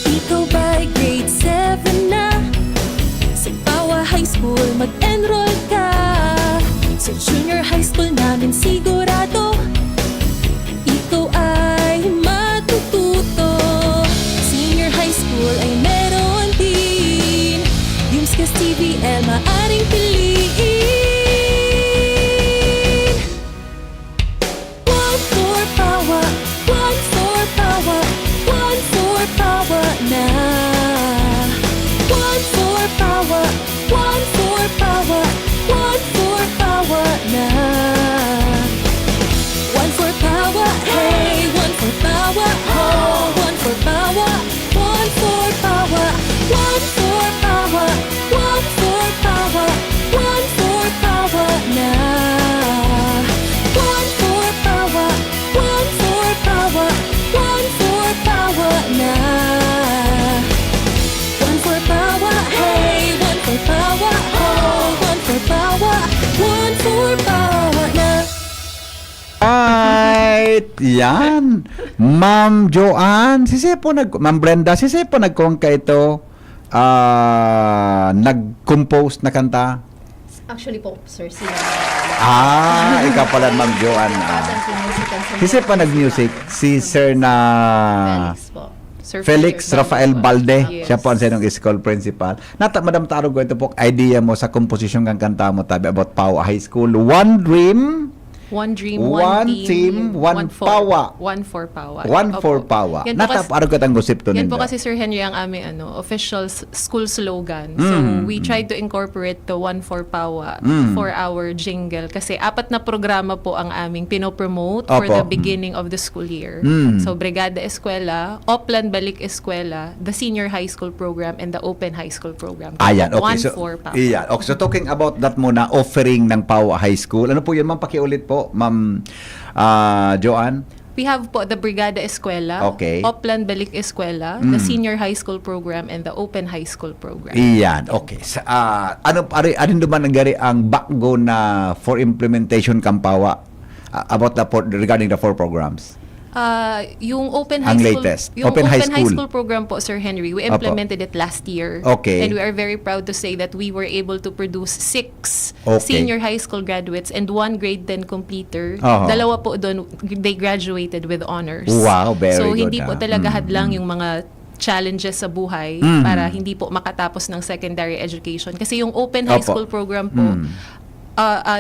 Ikaw ba'y grade 7 na? Sa Pawa High School mag-enroll ka. Sa junior high school namin sigurado ikaw ay matututo. Senior high school ay meron din, yung SCAS TVL maaring piliin. One for Pawa, one for Pawa, one for Pawa na. One for Pawa, one for Pawa, one for Pawa na. One for Pawa, hey, one for Pawa, oh, one for Pawa, one for Pawa, one for Pawa, one for Pawa, one for Pawa na. One for Pawa, one for Pawa, one for Pawa na. One for Pawa, hey, one for Pawa, oh, one for Pawa, one for Pawa na. Right, yan. Ma'am Joanne, Ma'am Brenda, po nagkuwang ka ito, nag-compose na kanta. Actually po, Sir, si Ikaw pala, Ma'am Joanne. Pa nag-music, si Sir na Felix Rafael Balde. Yes. Siya po ang sinong school principal. Madam Tarog, ito po idea mo sa komposisyon kang kanta mo tabi about Pawa High School. One dream, One dream, one one team, one Pawa. One for Pawa. One for Opo. Pawa. Yan po kasi- Nataparo ka tang gusip to Yan ninyo. po kasi, Sir Henry, ang aming official school slogan. So, we tried to incorporate the One for Pawa for our jingle. Kasi 4 na programa po ang aming pinopromote for Opo. the beginning of the school year. So, Brigada Eskwela, Oplan Balik Eskwela, the Senior High School Program, and the Open High School Program. Ayan, okay. One So, for Pawa. yeah, okay. So, talking about that muna, offering ng Pawa High School. Ano po yun, ma'am? Pakiulit po, ma'am Joanne. We have po the Brigada Eskwela, Okay. Oplan Balik Eskwela, the Senior High School Program, and the Open High School Program. Iyan, okay. Ano naman ang backbone na for implementation kampawa about regarding the 4 programs? Yung Open Ang High School, latest. yung Open High School. program po, Sir Henry, we Opo. implemented it last year. Okay. And we are very proud to say that we were able to produce 6 Okay. senior high school graduates and 1 grade 10 completer. Aha. Dalawa po doon, they graduated with honors. Wow, very so, good, hindi po talaga hadlang yung mga challenges sa buhay para hindi po makatapos ng secondary education. Kasi yung Open High Opo. School program po,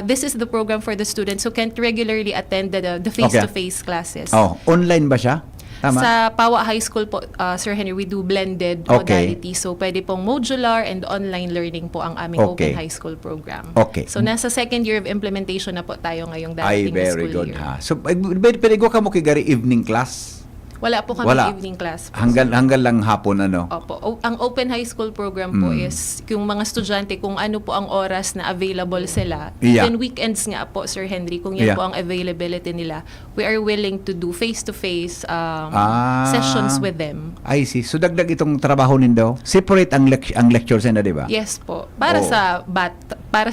this is the program for the students who can't regularly attend the face-to-face classes. Online ba siya? Tama? Sa Pawa High School po, Sir Henry, we do blended Okay. modality. So, pwede pong modular and online learning po ang aming Okay. Open High School program. Okay. So, nasa second year of implementation na po tayo ngayong Ay, darating na very school good year. ha. So, pwede ko ka mo kigari evening class? Wala po kami Wala. evening class po. Hanggang lang hapon ano? Opo. Ang Open High School program po is yung mga estudyante kung ano po ang oras na available sila. Yeah. Then weekends nga po, Sir Henry, kung yan Yeah. po ang availability nila, we are willing to do face-to-face Ah. sessions with them. I see. So dagdag itong trabaho nindo. Separate ang lectures na, di ba? Yes po. Para Oh.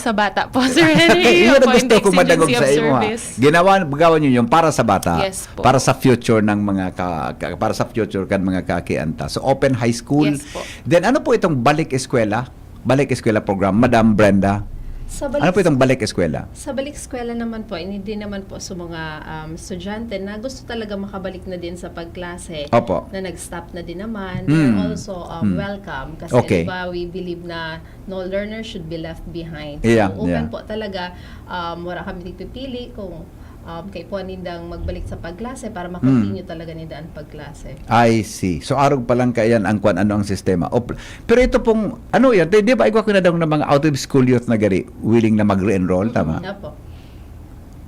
sa bata po, Sir Henry. Iyon Opo, ang gusto in ko madagog exigency sa of imo ha. service. Gawa niyo yung para sa bata. Yes po. Para sa future ng mga para sa future kan mga kakianta. So open high school. Yes po. Then ano po itong balik eskwela? Balik eskwela program, Madam Brenda. Sa Ano po itong balik eskwela? Sa balik eskwela naman po, hindi naman po sa mga estudyante na gusto talaga makabalik na din sa pagklase. Opo. Na nag-stop na din naman. They're also welcome. Kasi Okay. diba, we believe na no learner should be left behind. Yeah, So, open yeah. po talaga. Wala kami pipili kung kay po nindang magbalik sa pagklase para makontinue talaga nindang pagklase. I see. So arog pa lang kayan ang ano ang sistema. Pero ito pong ano yan, di ba ikaw kinadang ng mga out of school youth na gari willing na mag-re-enroll, tama? Na po.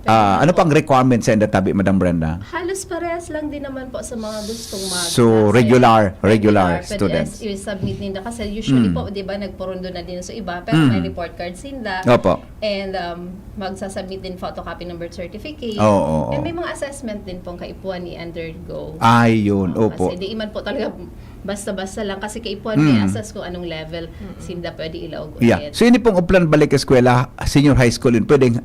Ano pang requirements sa tabi, Madam Brenda? Halos parehas lang din naman po sa mga gustong So regular students. Pwede i-submit nila kasi usually po, di ba, nagpurundo na din sa iba, pero may report cards nila. Opo. And magsasubmit din photocopy ng birth certificate. Oo. And may mga assessment din pong kaipuan ni undergo. Ay, yun. Opo. Kasi di iman po talaga basta-basta lang kasi kaipuan may assess kung anong level sinda pwede ilaog Yeah. ulit. So ini pong uplan balik eskwela, senior high school yun, pwedeng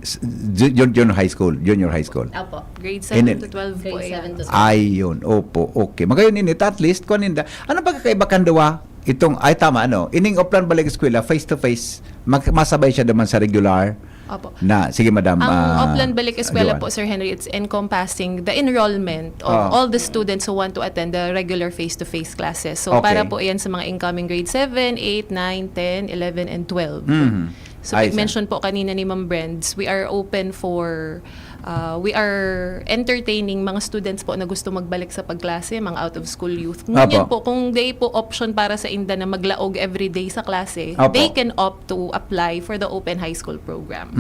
junior high school. Opo. Grade In 7 it. to 12 po. Grade 7 to 12. Ay, yun. Opo. Okay. Magayon init, at least, kuninda. Ano pagkakaiba kandawa? Itong, ay tama, ano? Ining uplan balik eskwela, face-to-face, masabay siya naman sa regular. Opo. Na, sige madam. Ang Oplan Balik Eskwela Joanne. po, Sir Henry, it's encompassing the enrollment of all the students who want to attend the regular face-to-face classes. So, Okay. para po yan sa mga incoming grade 7, 8, 9, 10, 11, and 12. So, Ay, mention po kanina ni Ma'am Brends, we are open for, we are entertaining mga students po na gusto magbalik sa pagklase, mga out-of-school youth. Ngunyan po, kung they po option para sa inda na maglaog everyday sa klase, Apo. they can opt to apply for the Open High School program.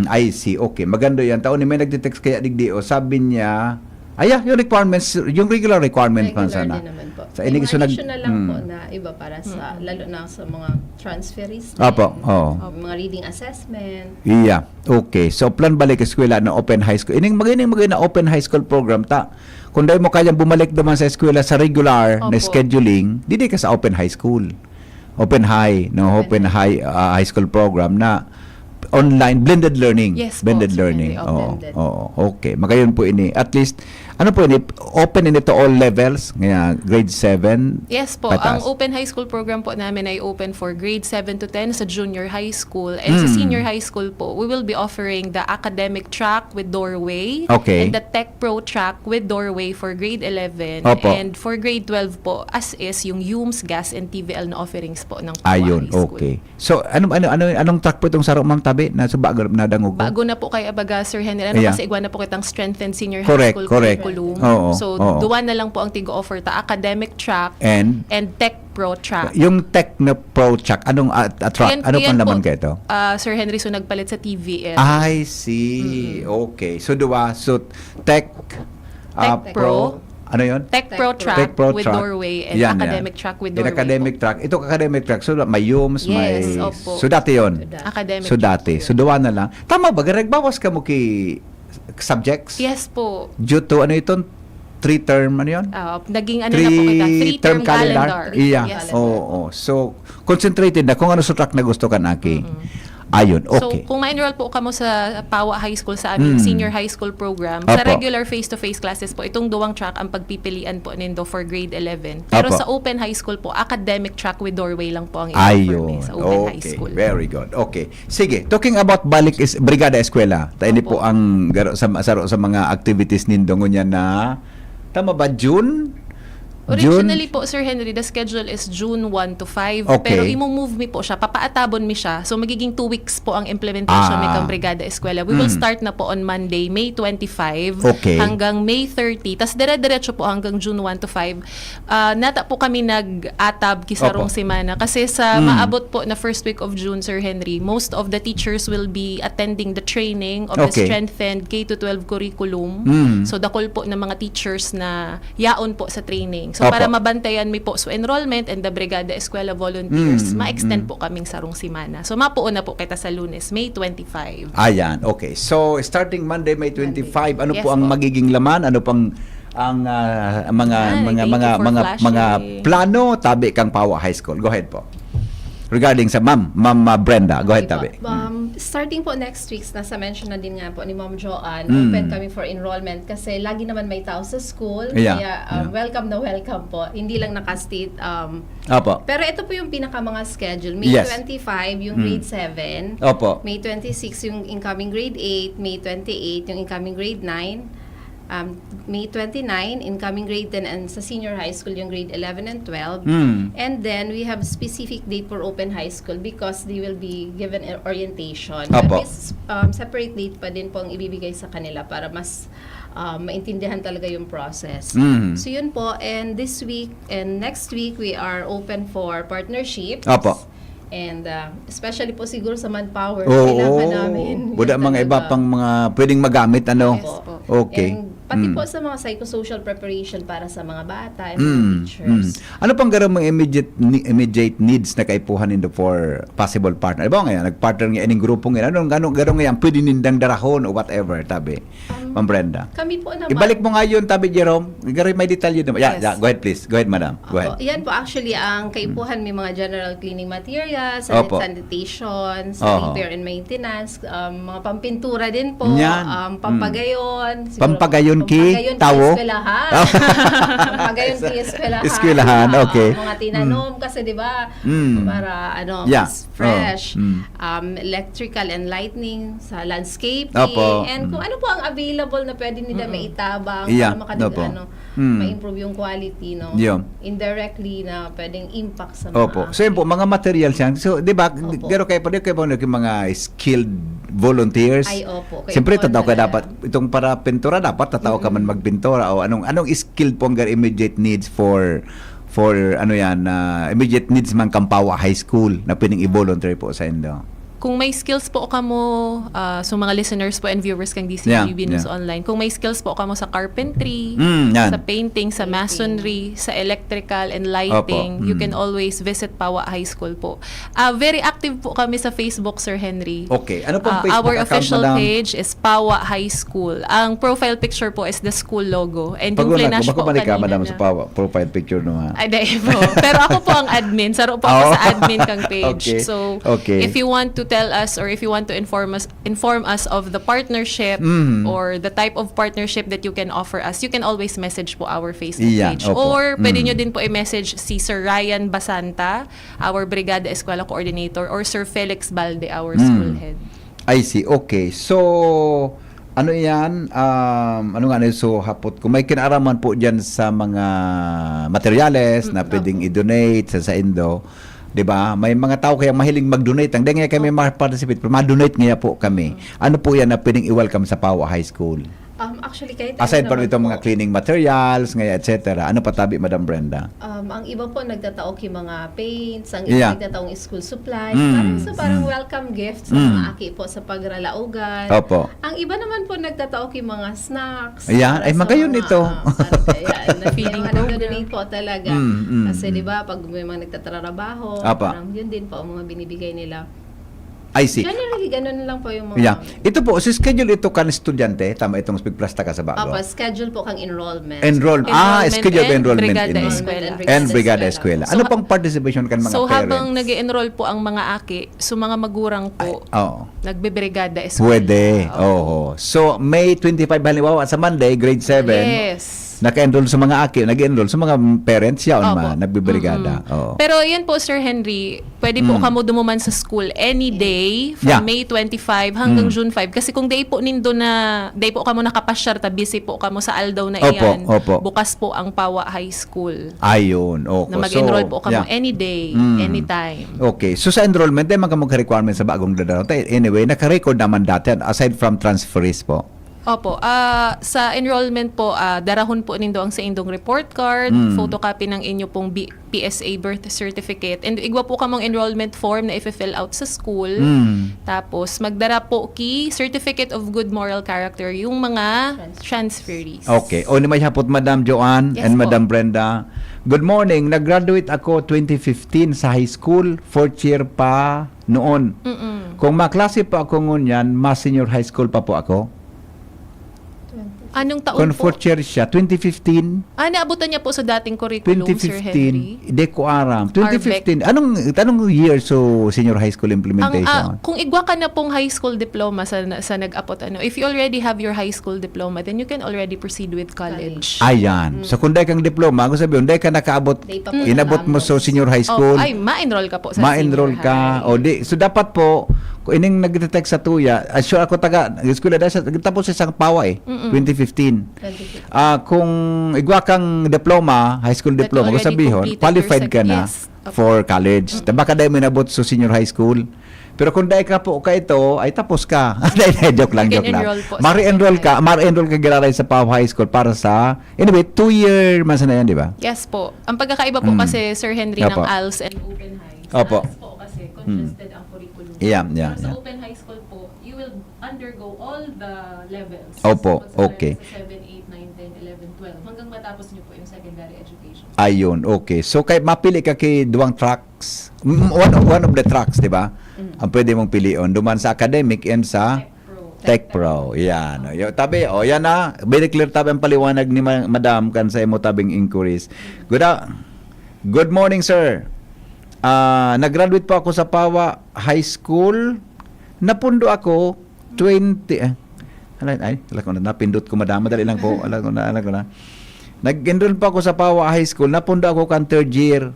I see. Okay. Maganda yan. Taon ni may nagde-text kaya digdio. Sabi niya, yung requirements, yung regular requirements man sana. Din naman po. Sa May inig mga sunag additional lang po na iba para sa, lalo na sa mga transferees. Apo, oo. Mga reading assessment. Iya. Okay. So plan balik eskwela na open high school. Ining magayon na open high school program ta. Kung dahil mo kayang bumalik naman sa eskwela sa regular na scheduling, di ka sa open high school. Open high high school program na online blended learning. Yes po, blended Sir learning. Henry, blended. Okay. Magayon po ini. At least ano po ini, open ini to all levels, ngaya grade 7. Yes po, pataas. ang Open High School program po namin ay open for grade 7 to 10 sa junior high school. And sa senior high school po, we will be offering the academic track with Doorway Okay. and the Tech Pro track with Doorway for grade 11. Opo. And for grade 12 po, as is yung UMS, GAS, and TVL na offerings po ng Pawa Ayun, High School. okay. So anong track po itong saro ma'am tabi na sa bago na dangog ko? Bago na po kay Abaga, Sir Henry, Yeah. kasi igwa na po kitang strengthened senior Correct, high school correct. curriculum. Oo, So, oo. duwa na lang po ang tigo-offer ta academic track And Tech Pro track. yung Techno Pro track, anong track? Yan- Ano yan pang naman po, kayo ito? Sir Henry, so nagpalit sa TVL. I see. Okay. So duwa, so Tech, Tech Pro. Ano yun? Tech Pro track Tech Pro with track. Doorway and Yan, academic track with In Doorway. academic track. Ito academic track. So may UMS, may... Yes, opo. So dati yun? Academic So track dati. po So duwa na lang. Tama ba? Nagbawas ka mo kay subjects? Yes po. Due to ano ito? 3-term, ano yun? Naging ano na po kita, 3-term calendar. Iya. Yes. Oo. So, concentrated na kung ano sa track na gusto ka naki. Ayun, okay. So, kung ma-enroll po kamo sa Pawa High School sa aming senior high school program, sa Apo. regular face-to-face classes po, itong duwang track ang pagpipilian po nindo for grade 11. Pero Apo. sa open high school po, academic track with Doorway lang po ang Ayun. i-offer sa open high Okay. school. Very good. Okay. Sige, talking about balik is Brigada Eskwela. Tayo po ang sa mga activities nindo ngunya na tama ba June? Originally po, Sir Henry, the schedule is June 1 to 5. Okay. Pero imo-move mi po siya, papaatabon mi siya. So magiging 2 weeks po ang implementation mi kang Brigada Eskwela. We will start na po on Monday, May 25 Okay. hanggang May 30. Tas dire-diretso po hanggang June 1 to 5. Nata po kami nag-atab kisarong Opo. semana. Kasi sa maabot po na first week of June, Sir Henry, most of the teachers will be attending the training of the Okay. strengthened K-12 curriculum. So dakol po ng mga teachers na yaon po sa training. So Opo. para mabantayan mi po so enrollment and the Brigada Eskwela volunteers, ma-extend po kaming sarong simana. So mapuuna po kita sa Lunes, May 25. Ayan, okay. So, starting Monday, May 25, ano Yes po ang po. magiging laman? Ano pang ang mga plano tabi kang Pawa High School? Go ahead po. Regarding sa Ma'am Brenda, go ahead tabi. Starting po next week, nasa mention na din nga po ni Ma'am Joanne, open kami for enrollment kasi lagi naman may tao sa school. Yeah, Kaya welcome na welcome po. Hindi lang naka-state. Opo. Pero ito po yung pinaka mga schedule. May Yes. 25 yung grade 7. Opo. May 26 yung incoming grade 8. May 28 yung incoming grade 9. May 29, incoming grade 10 and sa senior high school yung grade 11 and 12. And then we have specific date for open high school because they will be given orientation. Apo. This separate date pa din po ang ibibigay sa kanila para mas maintindihan talaga yung process. So yun po, and this week and next week we are open for partnerships. Apo. And especially po siguro sa manpower, kailangan namin. Buda mga iba pang mga pwedeng magamit, ano? Yes po. Okay. And pati po sa mga psychosocial preparation para sa mga bata and mga teachers. Ano pang garang mga immediate needs na kaipuhan nindo for possible partner? Iba ngayon, nag-partner nga ining grupo ngayon. Anong garong ngayon, pwede nindang darahon o whatever, tabi. Ma'am Brenda. Kami po naman. Ibalik mo nga yun, tabi Jerome. Garang may detalye naman. Yes. Yeah, go ahead please. Go ahead, madam. Go ahead. Yan po actually ang kaipuhan may mga general cleaning materials, Opo. sanitation, Oho. repair and maintenance, mga pampintura din po, Yan. pampagayon. siguro, Pampagayon ki tawo? eskwelahan. Pampagayon ki eskwelahan. Eskwelahan, okay. Mga tinanom kasi 'di ba? Para Yeah. mas fresh. Electrical and lighting sa landscaping Opo. and kung ano po ang available na pwede nila maitabang Yeah. para Opo. ma-improve yung quality, no? Yeah. Indirectly na pwedeng impact sa mga Opo. So yun po, mga materials yan. So, di ba, garo kayo pa mga skilled volunteers. Ay, opo. Siyempre, Kaipuhan tataw ka talaga. dapat, itong para pintura, dapat tataw ka man magpintura o anong skilled po ang immediate needs for immediate needs man Kampawa High School na pwedeng i-volunteer po sa indo. Kung may skills po kamo so mga listeners po and viewers kang DCGB News Online, kung may skills po kamo sa carpentry, yan. sa painting, sa masonry, sa electrical and lighting, Opo. you can always visit Pawa High School po. Very active po kami sa Facebook, Sir Henry. Okay. Ano pong Facebook Our account, official madam? page is Pawa High School. Ang profile picture po is the school logo. And yung Pag-unak flash ko, po makabalik ka, kanina madam, na. sa profile picture no ha. Ay, di po. Pero ako po ang admin. Saro po ako sa admin kang page. Okay. So, Okay. if you want to tell us or if you want to inform us of the partnership or the type of partnership that you can offer us, you can always message po our Facebook Iyan, page. opo. Or pwede nyo din po i-message si Sir Ryan Basanta, our Brigada Eskwela Coordinator, or Sir Felix Balde, our school head. I see. Okay. So, ano yan? So, hapot. Kung may kinaraman po dyan sa mga materyales na pwedeng i-donate sa Indo, di ba? May mga tao kaya mahiling mag-donate. Ang dahil kami ma-participate, pero ma-donate nga po kami. Ano po yan na pwedeng i-welcome sa Pawa High School? Actually, kahit Aside ano from naman itong po, mga cleaning materials, ngayon, etc. Ano pa tabi, Madam Brenda? ang iba po nagtataok yung mga paints, ang iba Yeah. nagtataong school supplies, parang welcome gift sa mga aki po sa pagralaugan. Opo. Ang iba naman po nagtataok yung mga snacks. Ayan. para Ay, sa magayon mga, ito. feeling donate po talaga. Kasi di ba pag may mga nagtatrabaho, Apa. parang yun din po ang mga binibigay nila. I see. Generally, ganun lang po yung mga... Yeah. Ito po, si schedule ito kan estudyante, tama itong Speak Plus ka sa bago. Schedule po kang enrollment. Schedule and enrollment Brigada in Eskwela. and Brigada Eskwela. Ano pang participation kan mga So, parents? habang nag-enroll po ang mga aki, so mga magurang po, Oo. nagbe-Brigada Eskwela. Pwede. Oo. So, May 25 halimbawa sa Monday, grade 7. Yes. Naka-enroll sa mga aki, nag-enroll sa mga parents yaon Opo. ma, nagbibrigada. Oo. Pero yan po, Sir Henry, pwede po kamo dumuman sa school any day from Yeah. May 25 hanggang June 5. Kasi kung day po nindo na, day po kamo nakapasyar, ta busy po kamo sa aldaw na Opo, iyan, opo. bukas po ang Pawa High School. Ayun, okay. Na mag-enroll po kamo yeah. any day, anytime. Okay. So sa enrollment, di man ka mag-requirement sa bagong dadaro. Anyway, naka-record naman dati aside from transferees po. Opo, sa enrollment po, darahon po nindo ang sa indong report card, photocopy ng inyo pong PSA birth certificate, and igwa po kamong enrollment form na i-fill out sa school. Tapos, magdara po certificate of good moral character yung mga transferees. Okay. O ni may hapot Madam Joanne Yes and po. Madam Brenda. Good morning. Nag-graduate ako 2015 sa high school. 4th year pa noon. Kung maklase pa ako ngunyan, mas senior high school pa po ako. Anong taon Kung po? 4th year siya, 2015. Naabutan niya po sa dating curriculum, Sir Henry. 2015, hindi ko aram. 2015, anong year so senior high school implementation? Kung igwa ka na pong high school diploma sa nag-apot, if you already have your high school diploma, then you can already proceed with college. Ayan. So kung dahil kang diploma, ako sabihin, dahil ka nakaabot, inabot mo sa senior high school, ma-enroll ka po sa ma-enroll senior ka. high. O di, so dapat po, kung ining nag-detect sa tuya, sure ako eskwela dahil tapos sa isang Pawa 2015. Kung igwa kang diploma, high school diploma, kung already sabihin, completed qualified your ka na yes. for college. Baka dahil mo inabot sa senior high school. Pero kung dahil ka po ka ito, ay tapos ka. joke lang. enroll po sa Mari-enroll ka giraray sa Pawa High School para sa, anyway, 2-year man na yan, di ba? Yes po. Ang pagkakaiba po kasi, Sir Henry, Opo. ng ALS and Open High. Opo. ALS po kasi congested ang curriculum. Yeah. Sa Open High School po, you will undergo all the levels. Opo, So, okay. Sa 7, 8, 9, 10, 11, 12. Hanggang matapos niyo po yung secondary education. Ayun, okay. So, kay mapili ka kay duwang tracks. One of the tracks, di ba? Ang pwede mong pilion. Duman sa academic and sa Tech Pro. Yan. Tabi, yan na. Very clear tabi ang paliwanag ni Madam kan sa imo tabing inquiries. Good morning, sir. Nag-graduate po ako sa Pawa High School. Napundo ako 20 napindot ko madam. Madali lang po. Alam ko na. Nag-enroll pa ako sa Pawa High School. Napundo ako kan 3rd year.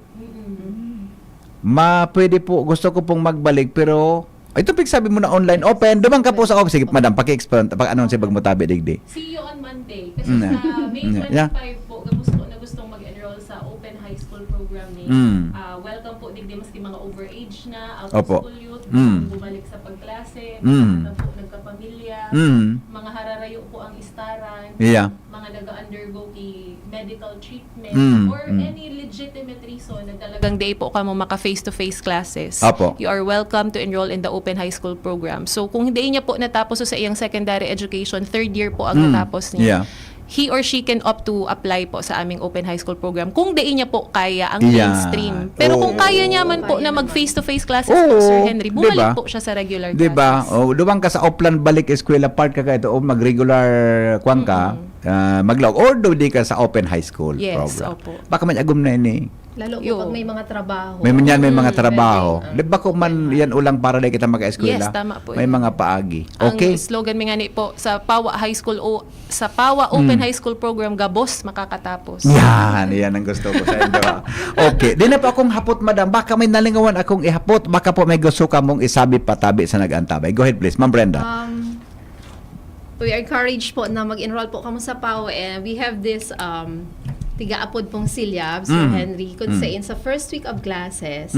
Pwede po, gusto ko pong magbalik, pero ito sabi mo na online open, duman ka po sa office. Sige, madam, paki-explain, ano si bagmutabi digdi. See you on Monday. Kasi sa May 25 po, gustong mag-enroll sa Open High School program ni welcome po digdi maski mga overage na, out of school youth, bumalik sa pagklase, mga po nagkapamilya, mga hararayo po ang istaran, mga nag-undergo medical treatment, or any legitimate reason na talagang day po ka mo maka face-to-face classes. You are welcome to enroll in the Open High School program. So kung hindi niya po natapos sa iyang secondary education, 3rd year po ang natapos niya. He or she can opt to apply po sa aming Open High School program kung di niya po kaya ang mainstream. Pero kung kaya niya man po na mag face-to-face classes po, Sir Henry, bumalik po siya sa regular classes. Diba? Duwang ka sa Upland balik eskwela part ka ito o mag-regular kwan ka, mag-log or di ka sa Open High School program. Opo. Baka man agum na ini. Lalo po pag may mga trabaho. May mga trabaho. Di ba kung man yan ulang para dahil kita mag-eskwela? Yes, tama po. May mga paagi. Okay. Ang slogan mi nga ni po sa Pawa High School o sa Pawa Open High School program, gabos makakatapos. Yan ang gusto ko sa inyo. Okay. Di na po akong hapot, madam. Baka may nalingawan akong ihapot. Baka po may gusto ka mong isabi patabi sa nag-antabay. Go ahead please, Ma'am Brenda. We are encouraged po na mag-enroll po kamo sa Pawa, and we have this tiga-apod pong Silyab, Sir Henry, kung sa first week of classes,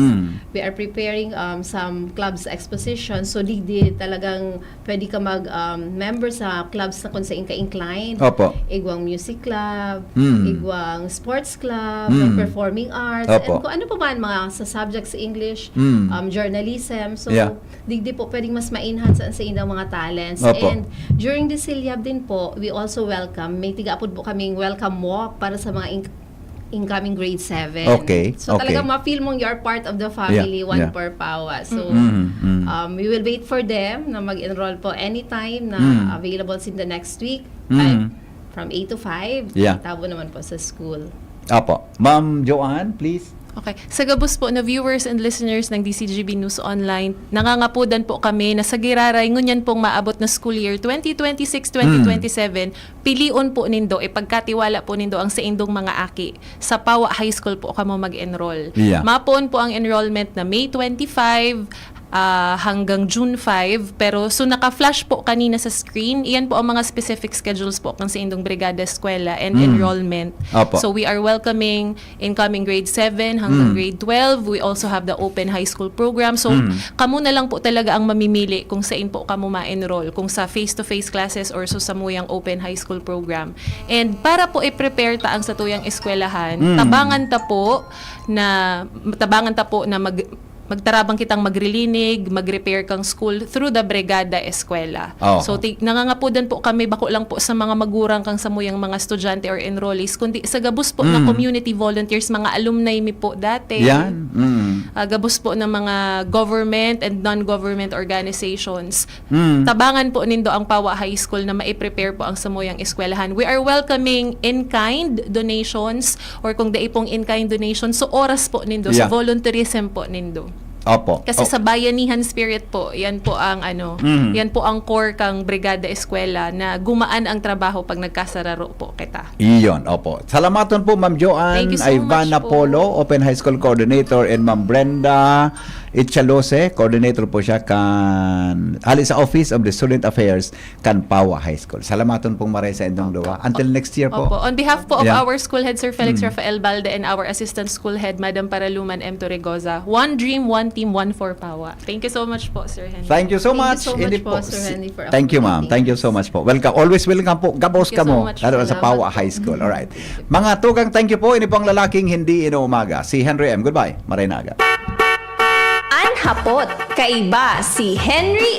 we are preparing some clubs exposition. So, di talagang pwede ka mag-member sa clubs na kung saan ka-inclined. Igwang music club, igwang sports club, and performing arts, and kung ano pa man mga sa subjects sa English, journalism. So, di po pwedeng mas ma-enhance sa inyong mga talents. And during the Silyab din po, we also welcome, may tiga-apod po kaming welcome walk para sa mga incoming grade 7. So talagang ma-feel mong you're part of the family, one per Pawa. So we will wait for them na mag-enroll po anytime na available in the next week from 8 to 5. Tabo naman po sa school. Ma'am Joanne, please. Okay. Sa gabos po na viewers and listeners ng DCGB News Online, nangangapudan po kami na sa giraray ngunyan pong maabot na school year 2026-2027, pilion po nindo, ipagkatiwala po nindo ang sa indong mga aki. Sa Pawa High School po kamo mag-enroll. Yeah. Mapoon po ang enrollment na May 25 hanggang June 5. Pero so naka-flash po kanina sa screen. Iyan po ang mga specific schedules po kang sa indong Brigada Eskwela and enrollment. Opo. So we are welcoming incoming grade 7 hanggang grade 12. We also have the open high school program. So kamo na lang po talaga ang mamimili kung saan po kamo ma-enroll. Kung sa face-to-face classes or so sa muyang open high school program. And para po i-prepare ta ang sa tuyang eskwelahan, tabangan ta po na magtarabang kitang magrilinig, mag-repair kang school through the Brigada Eskwela. Oh. So nangangapudan po kami bako lang po sa mga magurang kang samuyang mga estudyante or enrollees, kundi sa gabos po na community volunteers, mga alumni mi po dati. Yan. Gabos po ng mga government and non-government organizations. Tabangan po nindo ang Pawa High School na mai-prepare po ang samuyang eskwelahan. We are welcoming in-kind donations or kung dai pong in-kind donations, so oras po nindo, Yeah. sa volunteerism po nindo. Opo. Kasi sa bayanihan spirit po, yan po ang yan po ang core kang Brigada Eskwela na gumaan ang trabaho pag nagkasararo po kita. Iyon, opo. Salamaton po Ma'am Joanne Thank you so Ivana much po. Polo, Open High School Coordinator, and Ma'am Brenda Itchalose, Coordinator po siya kan hali sa Office of the Student Affairs kan Pawa High School. Salamaton pong maray sa inyong duwa. Until next year po. Opo. On behalf po of Yeah. our school head, Sir Felix Rafael Balde, and our assistant school head, Madam Paraluman M. Torregoza, one dream, one team, one for Pawa. Thank you so much po, Sir Henry. Thank you so much. Thank you so Hindi much po, Sir Henry, for Thank you, ma'am. Thank you so much po. Welcome. Always welcome po. Gabos Thank you ka mo. so much. Lalo sa Salamat Pawa po. High School. Alright. Mga tugang, thank you po. Ini po ang lalaking hindi inuumaga. Si Henry M. Goodbye. Maray na agad. Anhapot, kaiba si Henry